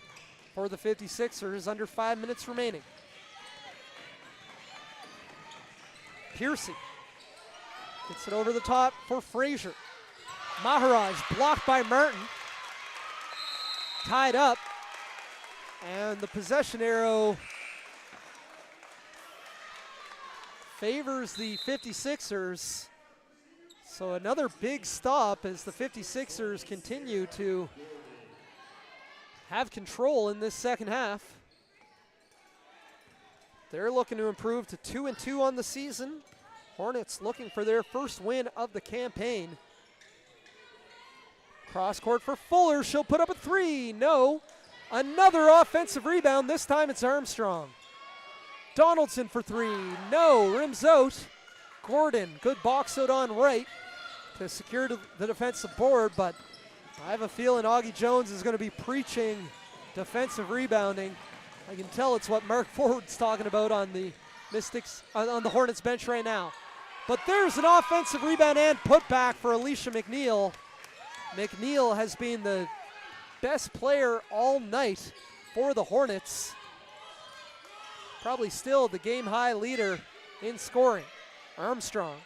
for the 56ers, under 5 minutes remaining. Piercy gets it over the top for Frazier. Maharaj blocked by Martin. Tied up. And the possession arrow favors the 56ers. So another big stop as the 56ers continue to have control in this second half. They're looking to improve to 2-2 on the season. Hornets looking for their first win of the campaign. Cross court for Fuller. She'll put up a 3. No. Another offensive rebound. This time it's Armstrong. Donaldson for 3. No. Rims out. Gordon. Good box out on Wright to secure the defensive board, but I have a feeling Augie Jones is going to be preaching defensive rebounding. I can tell it's what Mark Ford's talking about on the Mystics, on the Hornets bench right now. But there's an offensive rebound and putback for Alicia McNeil. McNeil has been the best player all night for the Hornets. Probably still the game high leader in scoring. Armstrong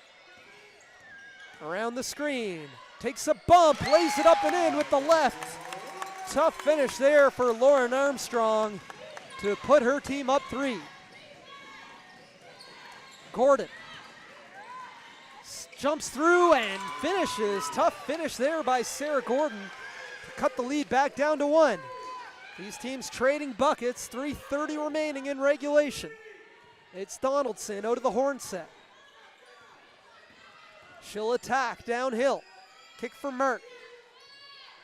around the screen, takes a bump, lays it up and in with the left. Tough finish there for Lauren Armstrong to put her team up 3. Gordon jumps through and finishes. Tough finish there by Sarah Gordon to cut the lead back down to 1. These teams trading buckets, 3:30 remaining in regulation. It's Donaldson out of the horn set. She'll attack downhill. Kick for Mert.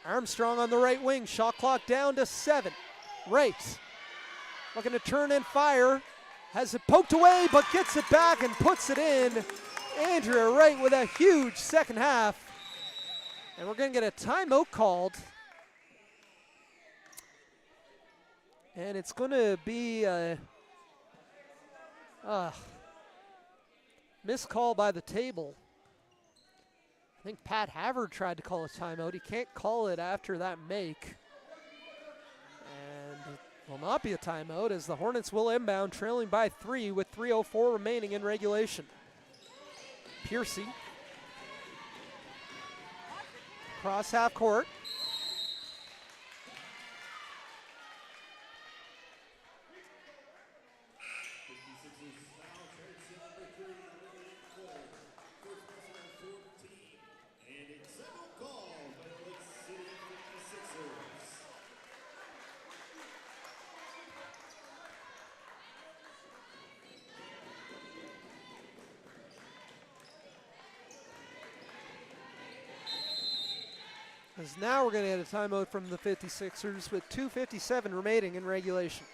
Armstrong on the right wing. Shot clock down to 7. Wright looking to turn and fire. Has it poked away, but gets it back and puts it in. Andrea Wright with a huge second half. And we're going to get a timeout called. And it's going to be a missed call by the table. I think Pat Havard tried to call a timeout. He can't call it after that make. And it will not be a timeout as the Hornets will inbound, trailing by 3 with 3:04 remaining in regulation. Piercy. Cross half court. As now we're going to get a timeout from the 56ers with 2:57 remaining in regulation.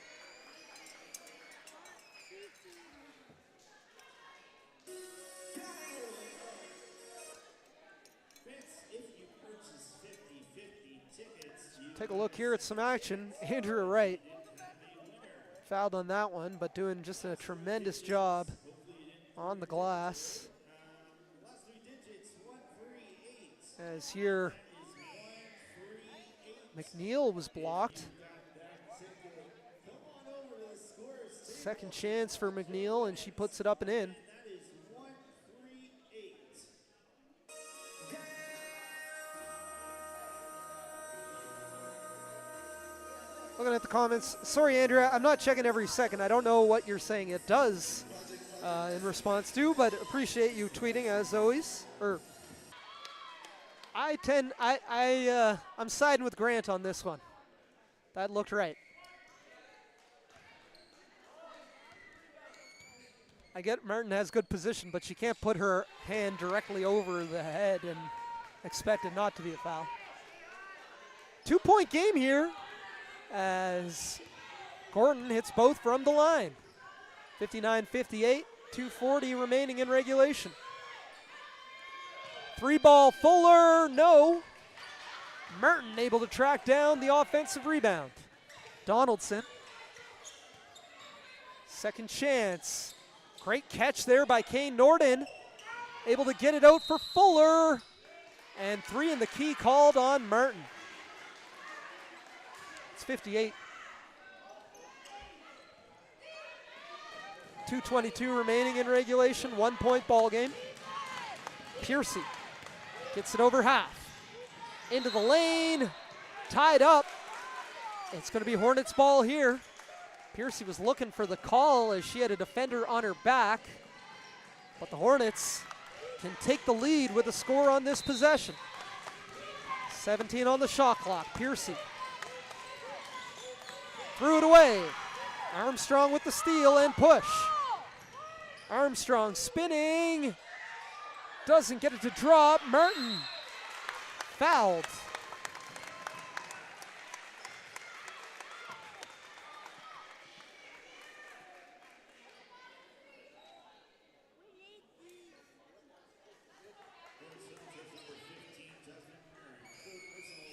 Take a look here at some action. Andrea Wright fouled on that one, but doing just a tremendous job on the glass. As here, McNeil was blocked. Second chance for McNeil, and she puts it up and in. Looking at the comments, sorry Andrea, I'm not checking every second. I don't know what you're saying it does in response to, but appreciate you tweeting as always. I'm siding with Grant on this one. That looked right. I get Martin has good position, but she can't put her hand directly over the head and expect it not to be a foul. 2-point game here as Gordon hits both from the line. 59-58, 2:40 remaining in regulation. 3-ball Fuller, no. Merton able to track down the offensive rebound. Donaldson. Second chance. Great catch there by Kane Norden. Able to get it out for Fuller. And 3 in the key called on Martin. It's 58. 2:22 remaining in regulation, 1-point ball game. Piercy gets it over half. Into the lane, tied up. It's going to be Hornets ball here. Piercy was looking for the call as she had a defender on her back. But the Hornets can take the lead with a score on this possession. 17 on the shot clock, Piercy. Threw it away. Armstrong with the steal and push. Armstrong spinning. Doesn't get it to drop. Merton fouled.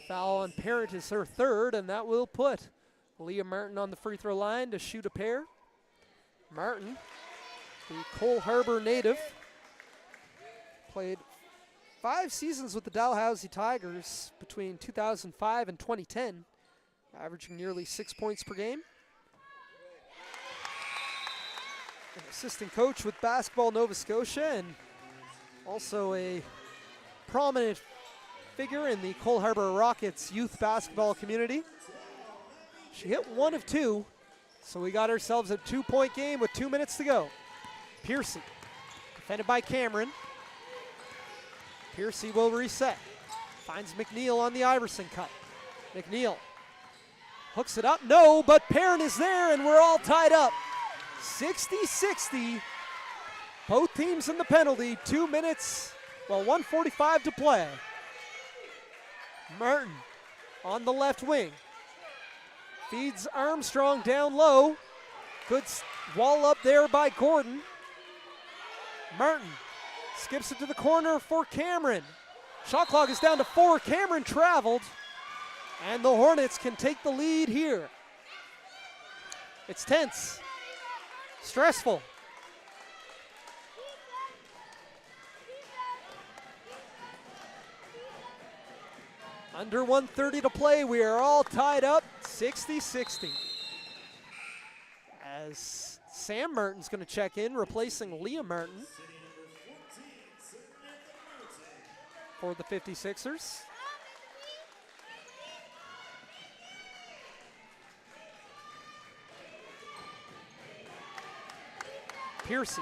Foul on Parent is her third, and that will put Leah Martin on the free throw line to shoot a pair. Martin, the Cole Harbour native, played 5 seasons with the Dalhousie Tigers between 2005 and 2010, averaging nearly 6 points per game. An assistant coach with Basketball Nova Scotia and also a prominent figure in the Cole Harbour Rockets youth basketball community. She hit 1 of 2, so we got ourselves a 2-point game with 2 minutes to go. Piercy, defended by Cameron. Piercy will reset. Finds McNeil on the Iverson cut. McNeil hooks it up. No, but Perrin is there, and we're all tied up. 60-60. Both teams in the penalty. 2 minutes, 1:45 to play. Martin on the left wing. Feeds Armstrong down low. Good wall up there by Gordon. Martin skips it to the corner for Cameron. Shot clock is down to 4. Cameron traveled. And the Hornets can take the lead here. It's tense. Stressful. Under 1:30 to play. We are all tied up 60-60. As Sam Martin's going to check in, replacing Leah Martin for the 56ers. Piercy.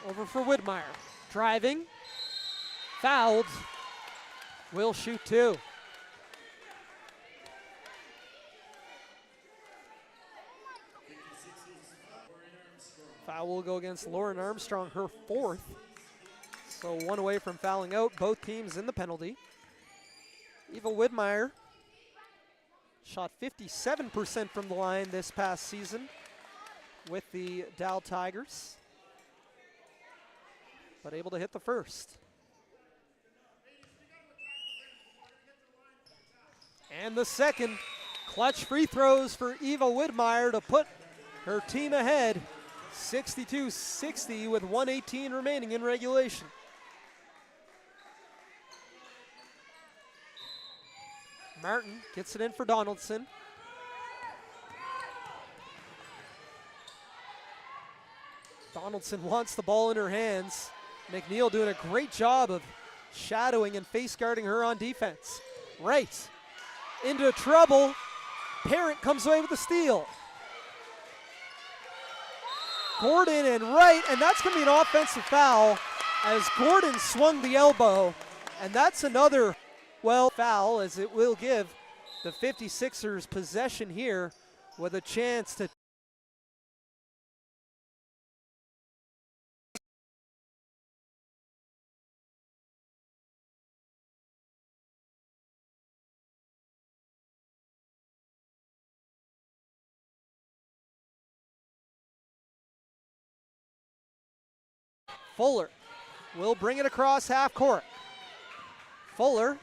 Over for Widmeyer. Driving. Fouled. Will shoot 2. Foul will go against Lauren Armstrong, her 4th. So 1 away from fouling out. Both teams in the penalty. Eva Widmeyer shot 57% from the line this past season with the Dal Tigers, but able to hit the first. And the second. Clutch free throws for Eva Widmeyer to put her team ahead 62-60 with 1:18 remaining in regulation. Martin gets it in for Donaldson. Donaldson wants the ball in her hands. McNeil doing a great job of shadowing and face guarding her on defense. Right into trouble. Parent comes away with the steal. Gordon and Wright, and that's going to be an offensive foul as Gordon swung the elbow, and that's another foul, as it will give the 56ers possession here with a chance to Fuller will bring it across half court. Fuller,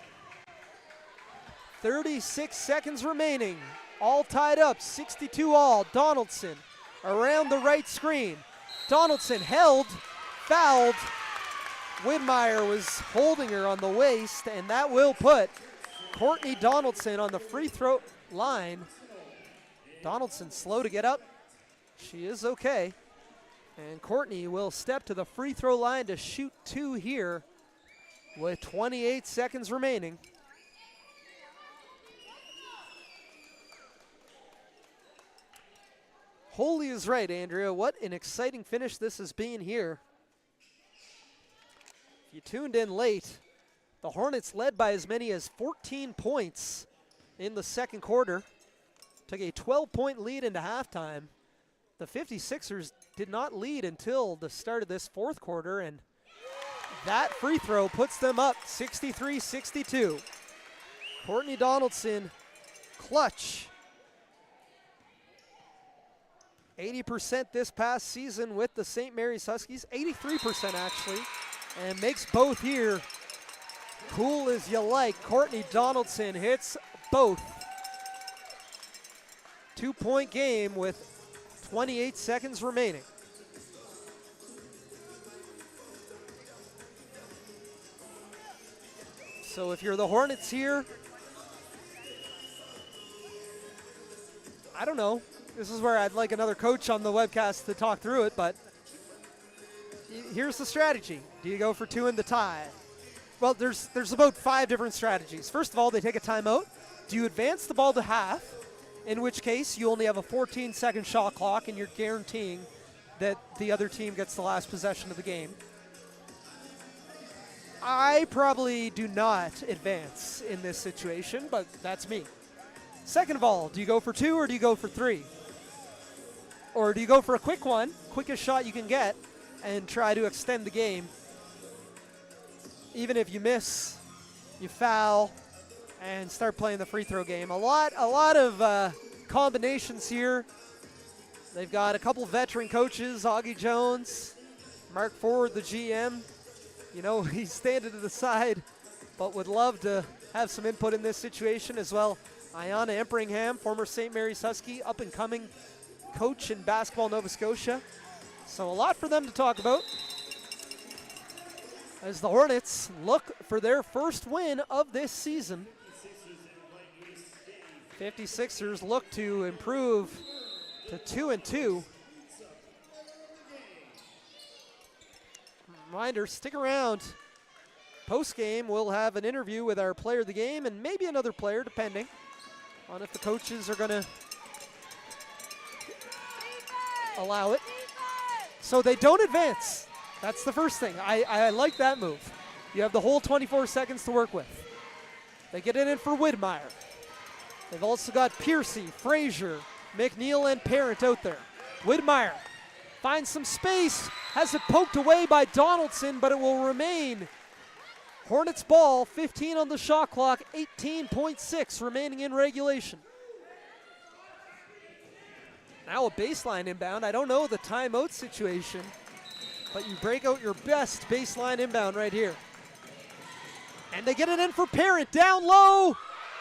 36 seconds remaining. All tied up, 62 all. Donaldson around the right screen. Donaldson held, fouled. Widmeyer was holding her on the waist, and that will put Courtney Donaldson on the free throw line. Donaldson slow to get up. She is okay. And Courtney will step to the free throw line to shoot 2 here with 28 seconds remaining. Holy is right, Andrea. What an exciting finish this has been here. If you tuned in late, the Hornets led by as many as 14 points in the second quarter. Took a 12-point lead into halftime. The 56ers did not lead until the start of this fourth quarter, and that free throw puts them up 63-62. Courtney Donaldson, clutch. 80% this past season with the St. Mary's Huskies, 83% actually, and makes both here cool as you like. Courtney Donaldson hits both. 2-point game with 28 seconds remaining. So if you're the Hornets here, I don't know. This is where I'd like another coach on the webcast to talk through it, but here's the strategy. Do you go for 2 in the tie? Well, there's about 5 different strategies. First of all, they take a timeout. Do you advance the ball to half, in which case you only have a 14-second shot clock and you're guaranteeing that the other team gets the last possession of the game? I probably do not advance in this situation, but that's me. Second of all, do you go for 2 or do you go for 3? Or do you go for a quick one, quickest shot you can get, and try to extend the game? Even if you miss, you foul, and start playing the free throw game. A lot of combinations here. They've got a couple veteran coaches, Augie Jones, Mark Ford, the GM. You know, he's standing to the side, but would love to have some input in this situation as well. Ayanna Emperingham, former St. Mary's Husky, up-and-coming coach in basketball Nova Scotia. So a lot for them to talk about as the Hornets look for their first win of this season. 56ers look to improve to 2-2. Reminder, stick around. Post-game, we'll have an interview with our player of the game and maybe another player, depending on if the coaches are going to allow it. So they don't advance. That's the first thing. I like that move. You have the whole 24 seconds to work with. They get it in for Widmeyer. They've also got Piercy, Frazier, McNeil, and Parent out there. Widmeyer finds some space, has it poked away by Donaldson, but it will remain Hornets ball, 15 on the shot clock, 18.6 remaining in regulation. Now a baseline inbound. I don't know the timeout situation, but you break out your best baseline inbound right here. And they get it in for Parent, down low,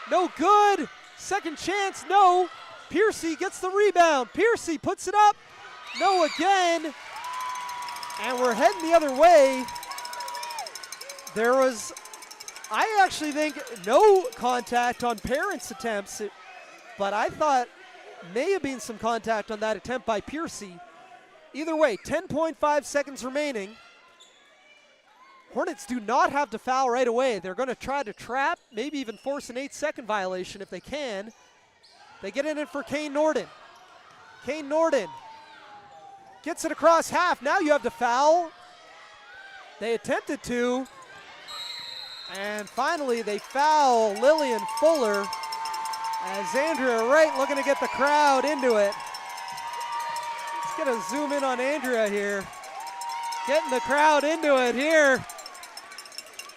no good. Second chance, no. Piercy gets the rebound. Piercy puts it up, no again. And we're heading the other way. There was, I actually think, no contact on Parent's attempts, but I thought may have been some contact on that attempt by Piercy. Either way, 10.5 seconds remaining. Hornets do not have to foul right away. They're going to try to trap, maybe even force an 8-second violation if they can. They get it in for Kane Norden. Kane Norden gets it across half. Now you have to foul. They attempted to. And finally, they foul Lillian Fuller as Andrea Wright looking to get the crowd into it. Let's get a zoom in on Andrea here. Getting the crowd into it here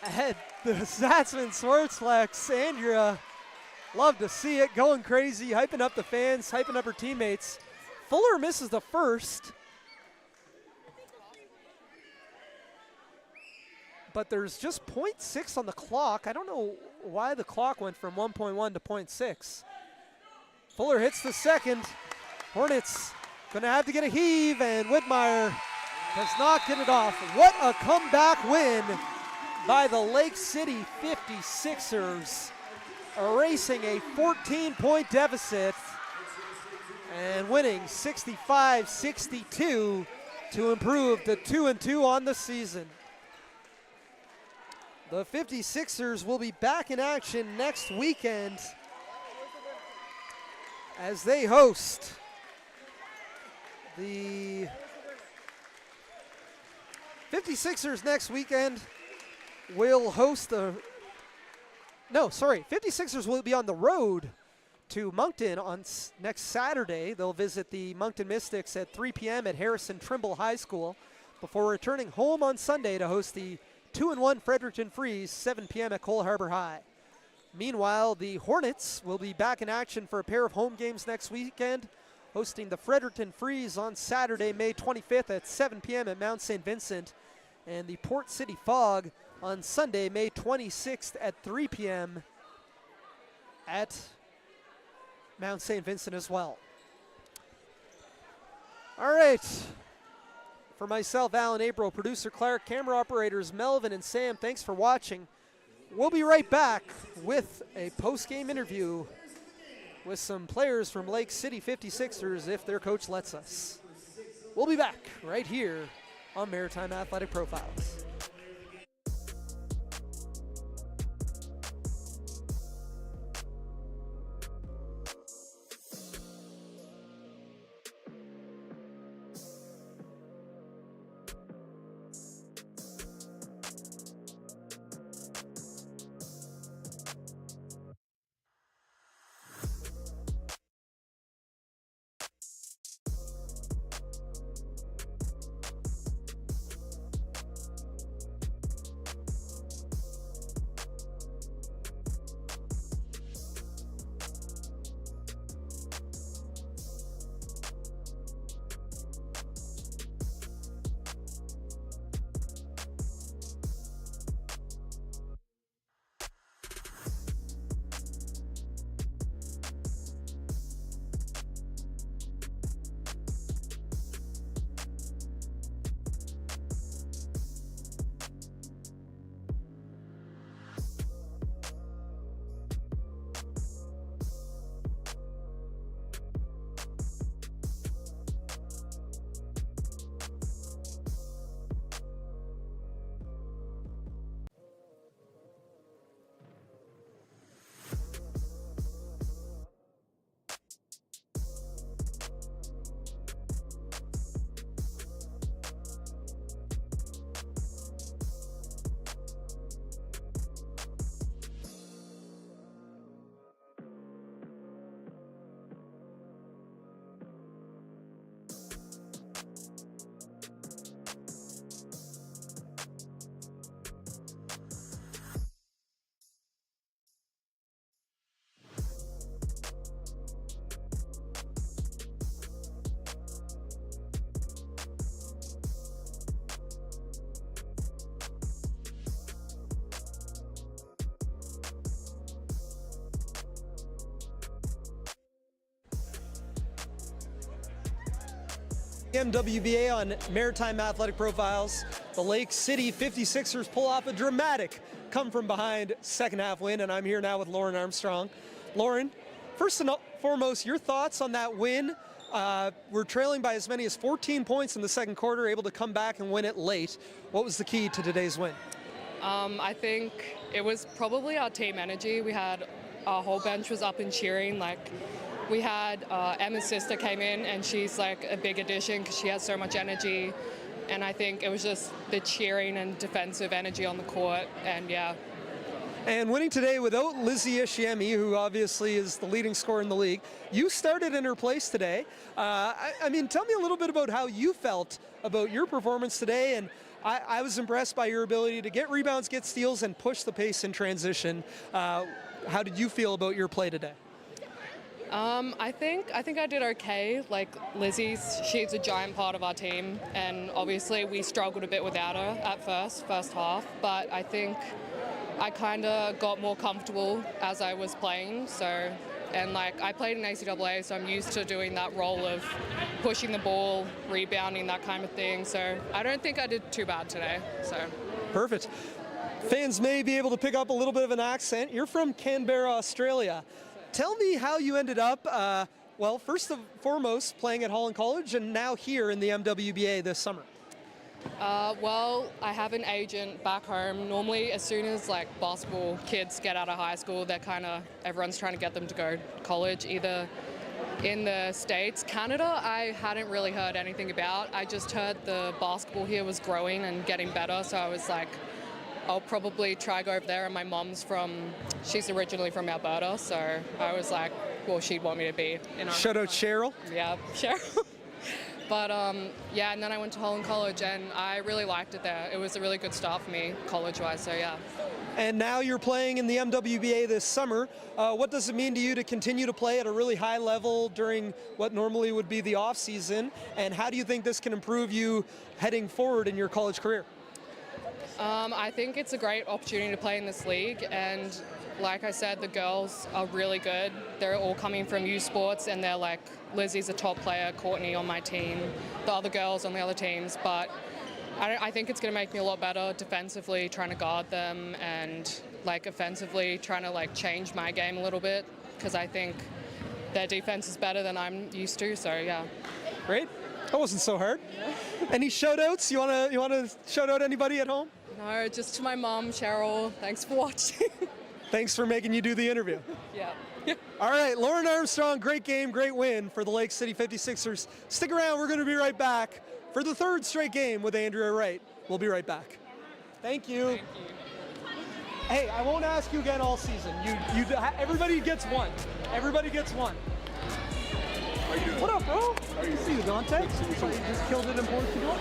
at the Satsman Sportsplex. Andrea, love to see it, going crazy, hyping up the fans, hyping up her teammates. Fuller misses the first. but there's just 0.6 on the clock. I don't know why the clock went from 1.1 to 0.6. Fuller hits the second. Hornets gonna have to get a heave, and Whitmire does not get it off. What a comeback win by the Lake City 56ers, erasing a 14-point deficit and winning 65-62 to improve to 2-2 on the season. The 56ers will be back in action next weekend as they host the 56ers next weekend will host the, 56ers will be on the road to Moncton on next Saturday. They'll visit the Moncton Mystics at 3 p.m. at Harrison Trimble High School before returning home on Sunday to host the 2-1 Fredericton Freeze, 7 p.m. at Cole Harbour High. Meanwhile, the Hornets will be back in action for a pair of home games next weekend, hosting the Fredericton Freeze on Saturday, May 25th at 7 p.m. at Mount St. Vincent, and the Port City Fog on Sunday, May 26th at 3 p.m. at Mount St. Vincent as well. All right. For myself, Alan April, producer Clark, camera operators Melvin and Sam, thanks for watching. We'll be right back with a post-game interview with some players from Lake City 56ers if their coach lets us. We'll be back right here on Maritime Athletic Profiles. MWBA on Maritime Athletic Profiles. The Lake City 56ers pull off a dramatic come-from-behind second-half win, and I'm here now with Lauren Armstrong. Lauren, first and foremost, your thoughts on that win. We're trailing by as many as 14 points in the second quarter, able to come back and win it late. What was the key to today's win? I think it was probably our team energy. We had our whole bench was up and cheering. Like, we had Emma's sister came in, and she's like a big addition because she has so much energy. And I think it was just the cheering and defensive energy on the court, and yeah. And winning today without Lizzie Ishiemi, who obviously is the leading scorer in the league. You started in her place today. I mean, tell me a little bit about how you felt about your performance today. And I was impressed by your ability to get rebounds, get steals, and push the pace in transition. How did you feel about your play today? I think I did okay. Like she's a giant part of our team, and obviously we struggled a bit without her at first half. But I think I kind of got more comfortable as I was playing. So, and like I played in ACAA, so I'm used to doing that role of pushing the ball, rebounding, that kind of thing. So I don't think I did too bad today. So Perfect. Fans may be able to pick up a little bit of an accent. You're from Canberra, Australia. Tell me how you ended up, well, first and foremost, playing at Holland College and now here in the MWBA this summer. Well, I have an agent back home. Normally, as soon as like basketball kids get out of high school, everyone's trying to get them to go to college, either in the States. Canada, I hadn't really heard anything about. I just heard the basketball here was growing and getting better, so I was like, I'll probably try go over there. And my mom's she's originally from Alberta, so I was like, well, she'd want me to be in. Shout out Cheryl. Yeah, Cheryl. But yeah, and then I went to Holland College, and I really liked it there. It was a really good start for me, college-wise. So yeah. And now you're playing in the MWBA this summer. What does it mean to you to continue to play at a really high level during what normally would be the off season? And how do you think this can improve you heading forward in your college career? I think it's a great opportunity to play in this league, and like I said, the girls are really good. They're all coming from U Sports, and they're like, Lizzie's a top player, Courtney on my team, the other girls on the other teams, but I think it's going to make me a lot better defensively, trying to guard them, and like offensively trying to like change my game a little bit, because I think their defense is better than I'm used to, so yeah. Great. That wasn't so hard. Any shout outs? You wanna shout out anybody at home? No, just to my mom, Cheryl. Thanks for watching. Thanks for making you do the interview. Yeah. All right, Lauren Armstrong, great game, great win for the Lake City 56ers. Stick around, we're gonna be right back for the third straight game with Andrea Wright. We'll be right back. Thank you. Thank you. Hey, I won't ask you again all season. Everybody gets one. Everybody gets one. How you doing? What up, bro? How are you? See you, Dante. Good to see you. So you just killed it in Portugal?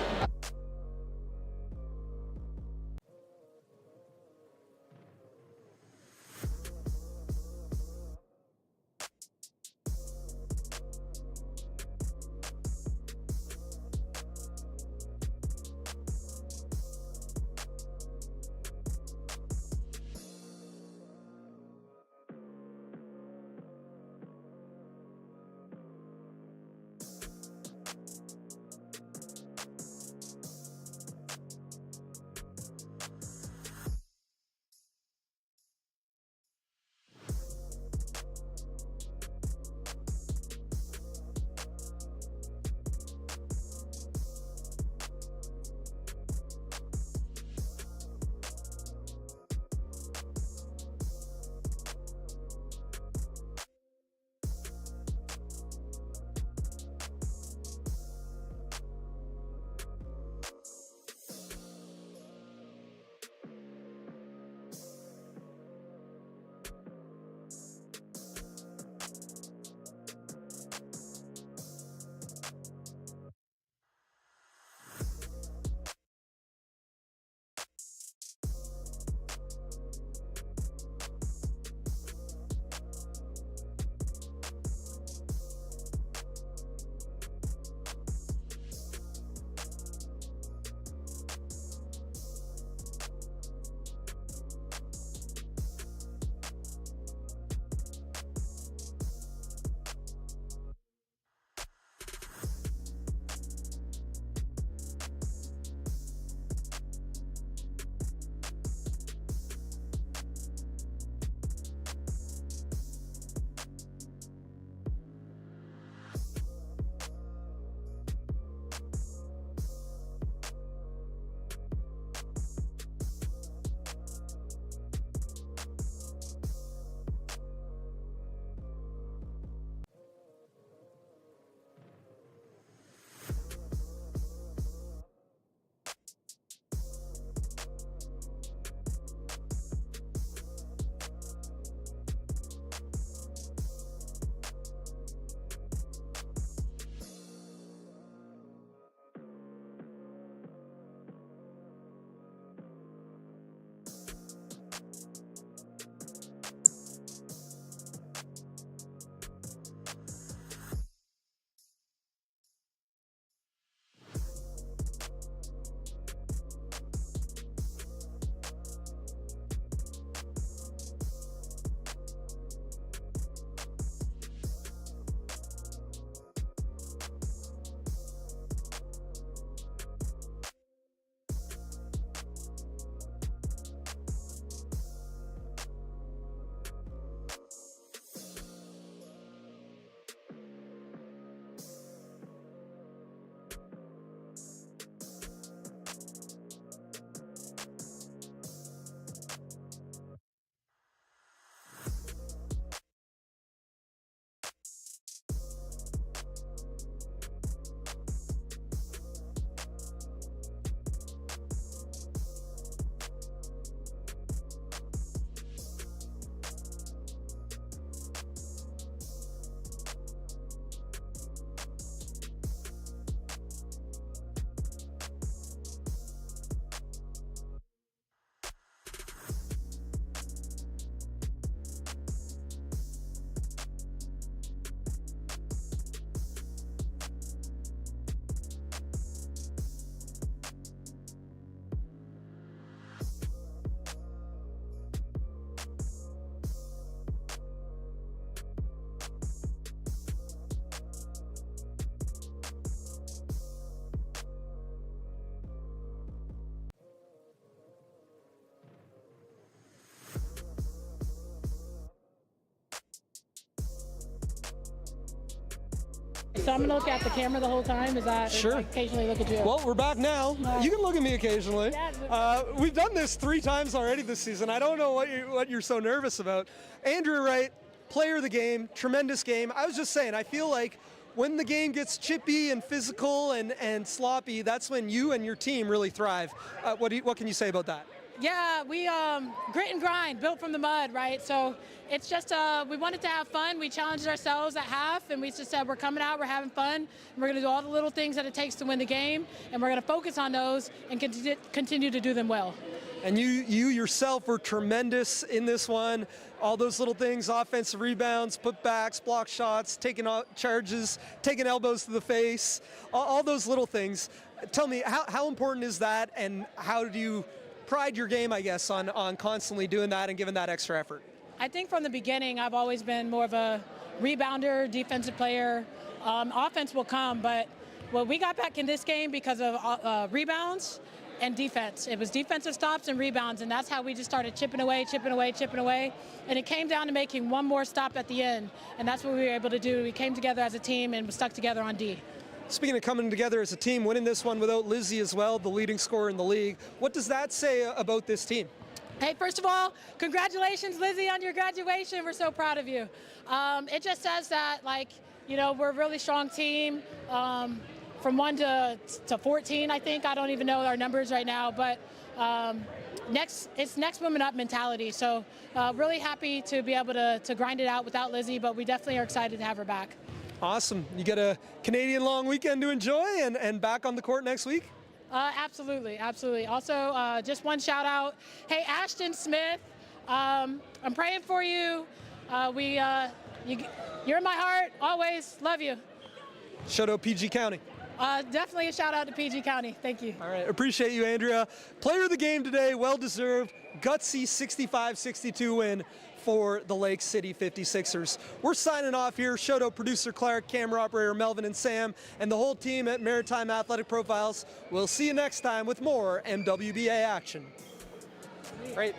So I'm going to look at the camera the whole time. Is that Sure. or occasionally look at you? Well, we're back now. You can look at me occasionally. Yeah. We've done this 3 times already this season. I don't know what you're so nervous about. Andrea Wright, player of the game, tremendous game. I was just saying, I feel like when the game gets chippy and physical and sloppy, that's when you and your team really thrive. What can you say about that? Yeah, we grit and grind, built from the mud, right? So it's just we wanted to have fun. We challenged ourselves at half, and we just said we're coming out, we're having fun, and we're going to do all the little things that it takes to win the game, and we're going to focus on those and continue to do them well. And you yourself were tremendous in this one. All those little things, offensive rebounds, putbacks, block shots, taking charges, taking elbows to the face, all those little things. Tell me, how important is that, and how do you pride your game, I guess, on constantly doing that and giving that extra effort? I think from the beginning, I've always been more of a rebounder, defensive player. Offense will come, but we got back in this game because of rebounds and defense. It was defensive stops and rebounds, and that's how we just started chipping away, and it came down to making one more stop at the end, and that's what we were able to do. We came together as a team and stuck together on D. Speaking of coming together as a team, winning this one without Lizzie as well, the leading scorer in the league, what does that say about this team? Hey, first of all, congratulations, Lizzie, on your graduation. We're so proud of you. It just says that, we're a really strong team. From 1 to 14, I think. I don't even know our numbers right now, but it's next woman up mentality. So really happy to be able to grind it out without Lizzie, but we definitely are excited to have her back. Awesome. You get a Canadian long weekend to enjoy and back on the court next week? Absolutely. Also, just one shout out. Hey, Ashton Smith, I'm praying for you. You're in my heart, always. Love you. Shout out PG County. Definitely a shout out to PG County. Thank you. All right. Appreciate you, Andrea. Player of the game today, well-deserved, gutsy 65-62 win for the Lake City 56ers. We're signing off here. Shout out producer Clark, camera operator Melvin and Sam, and the whole team at Maritime Athletic Profiles. We'll see you next time with more MWBA action. Great.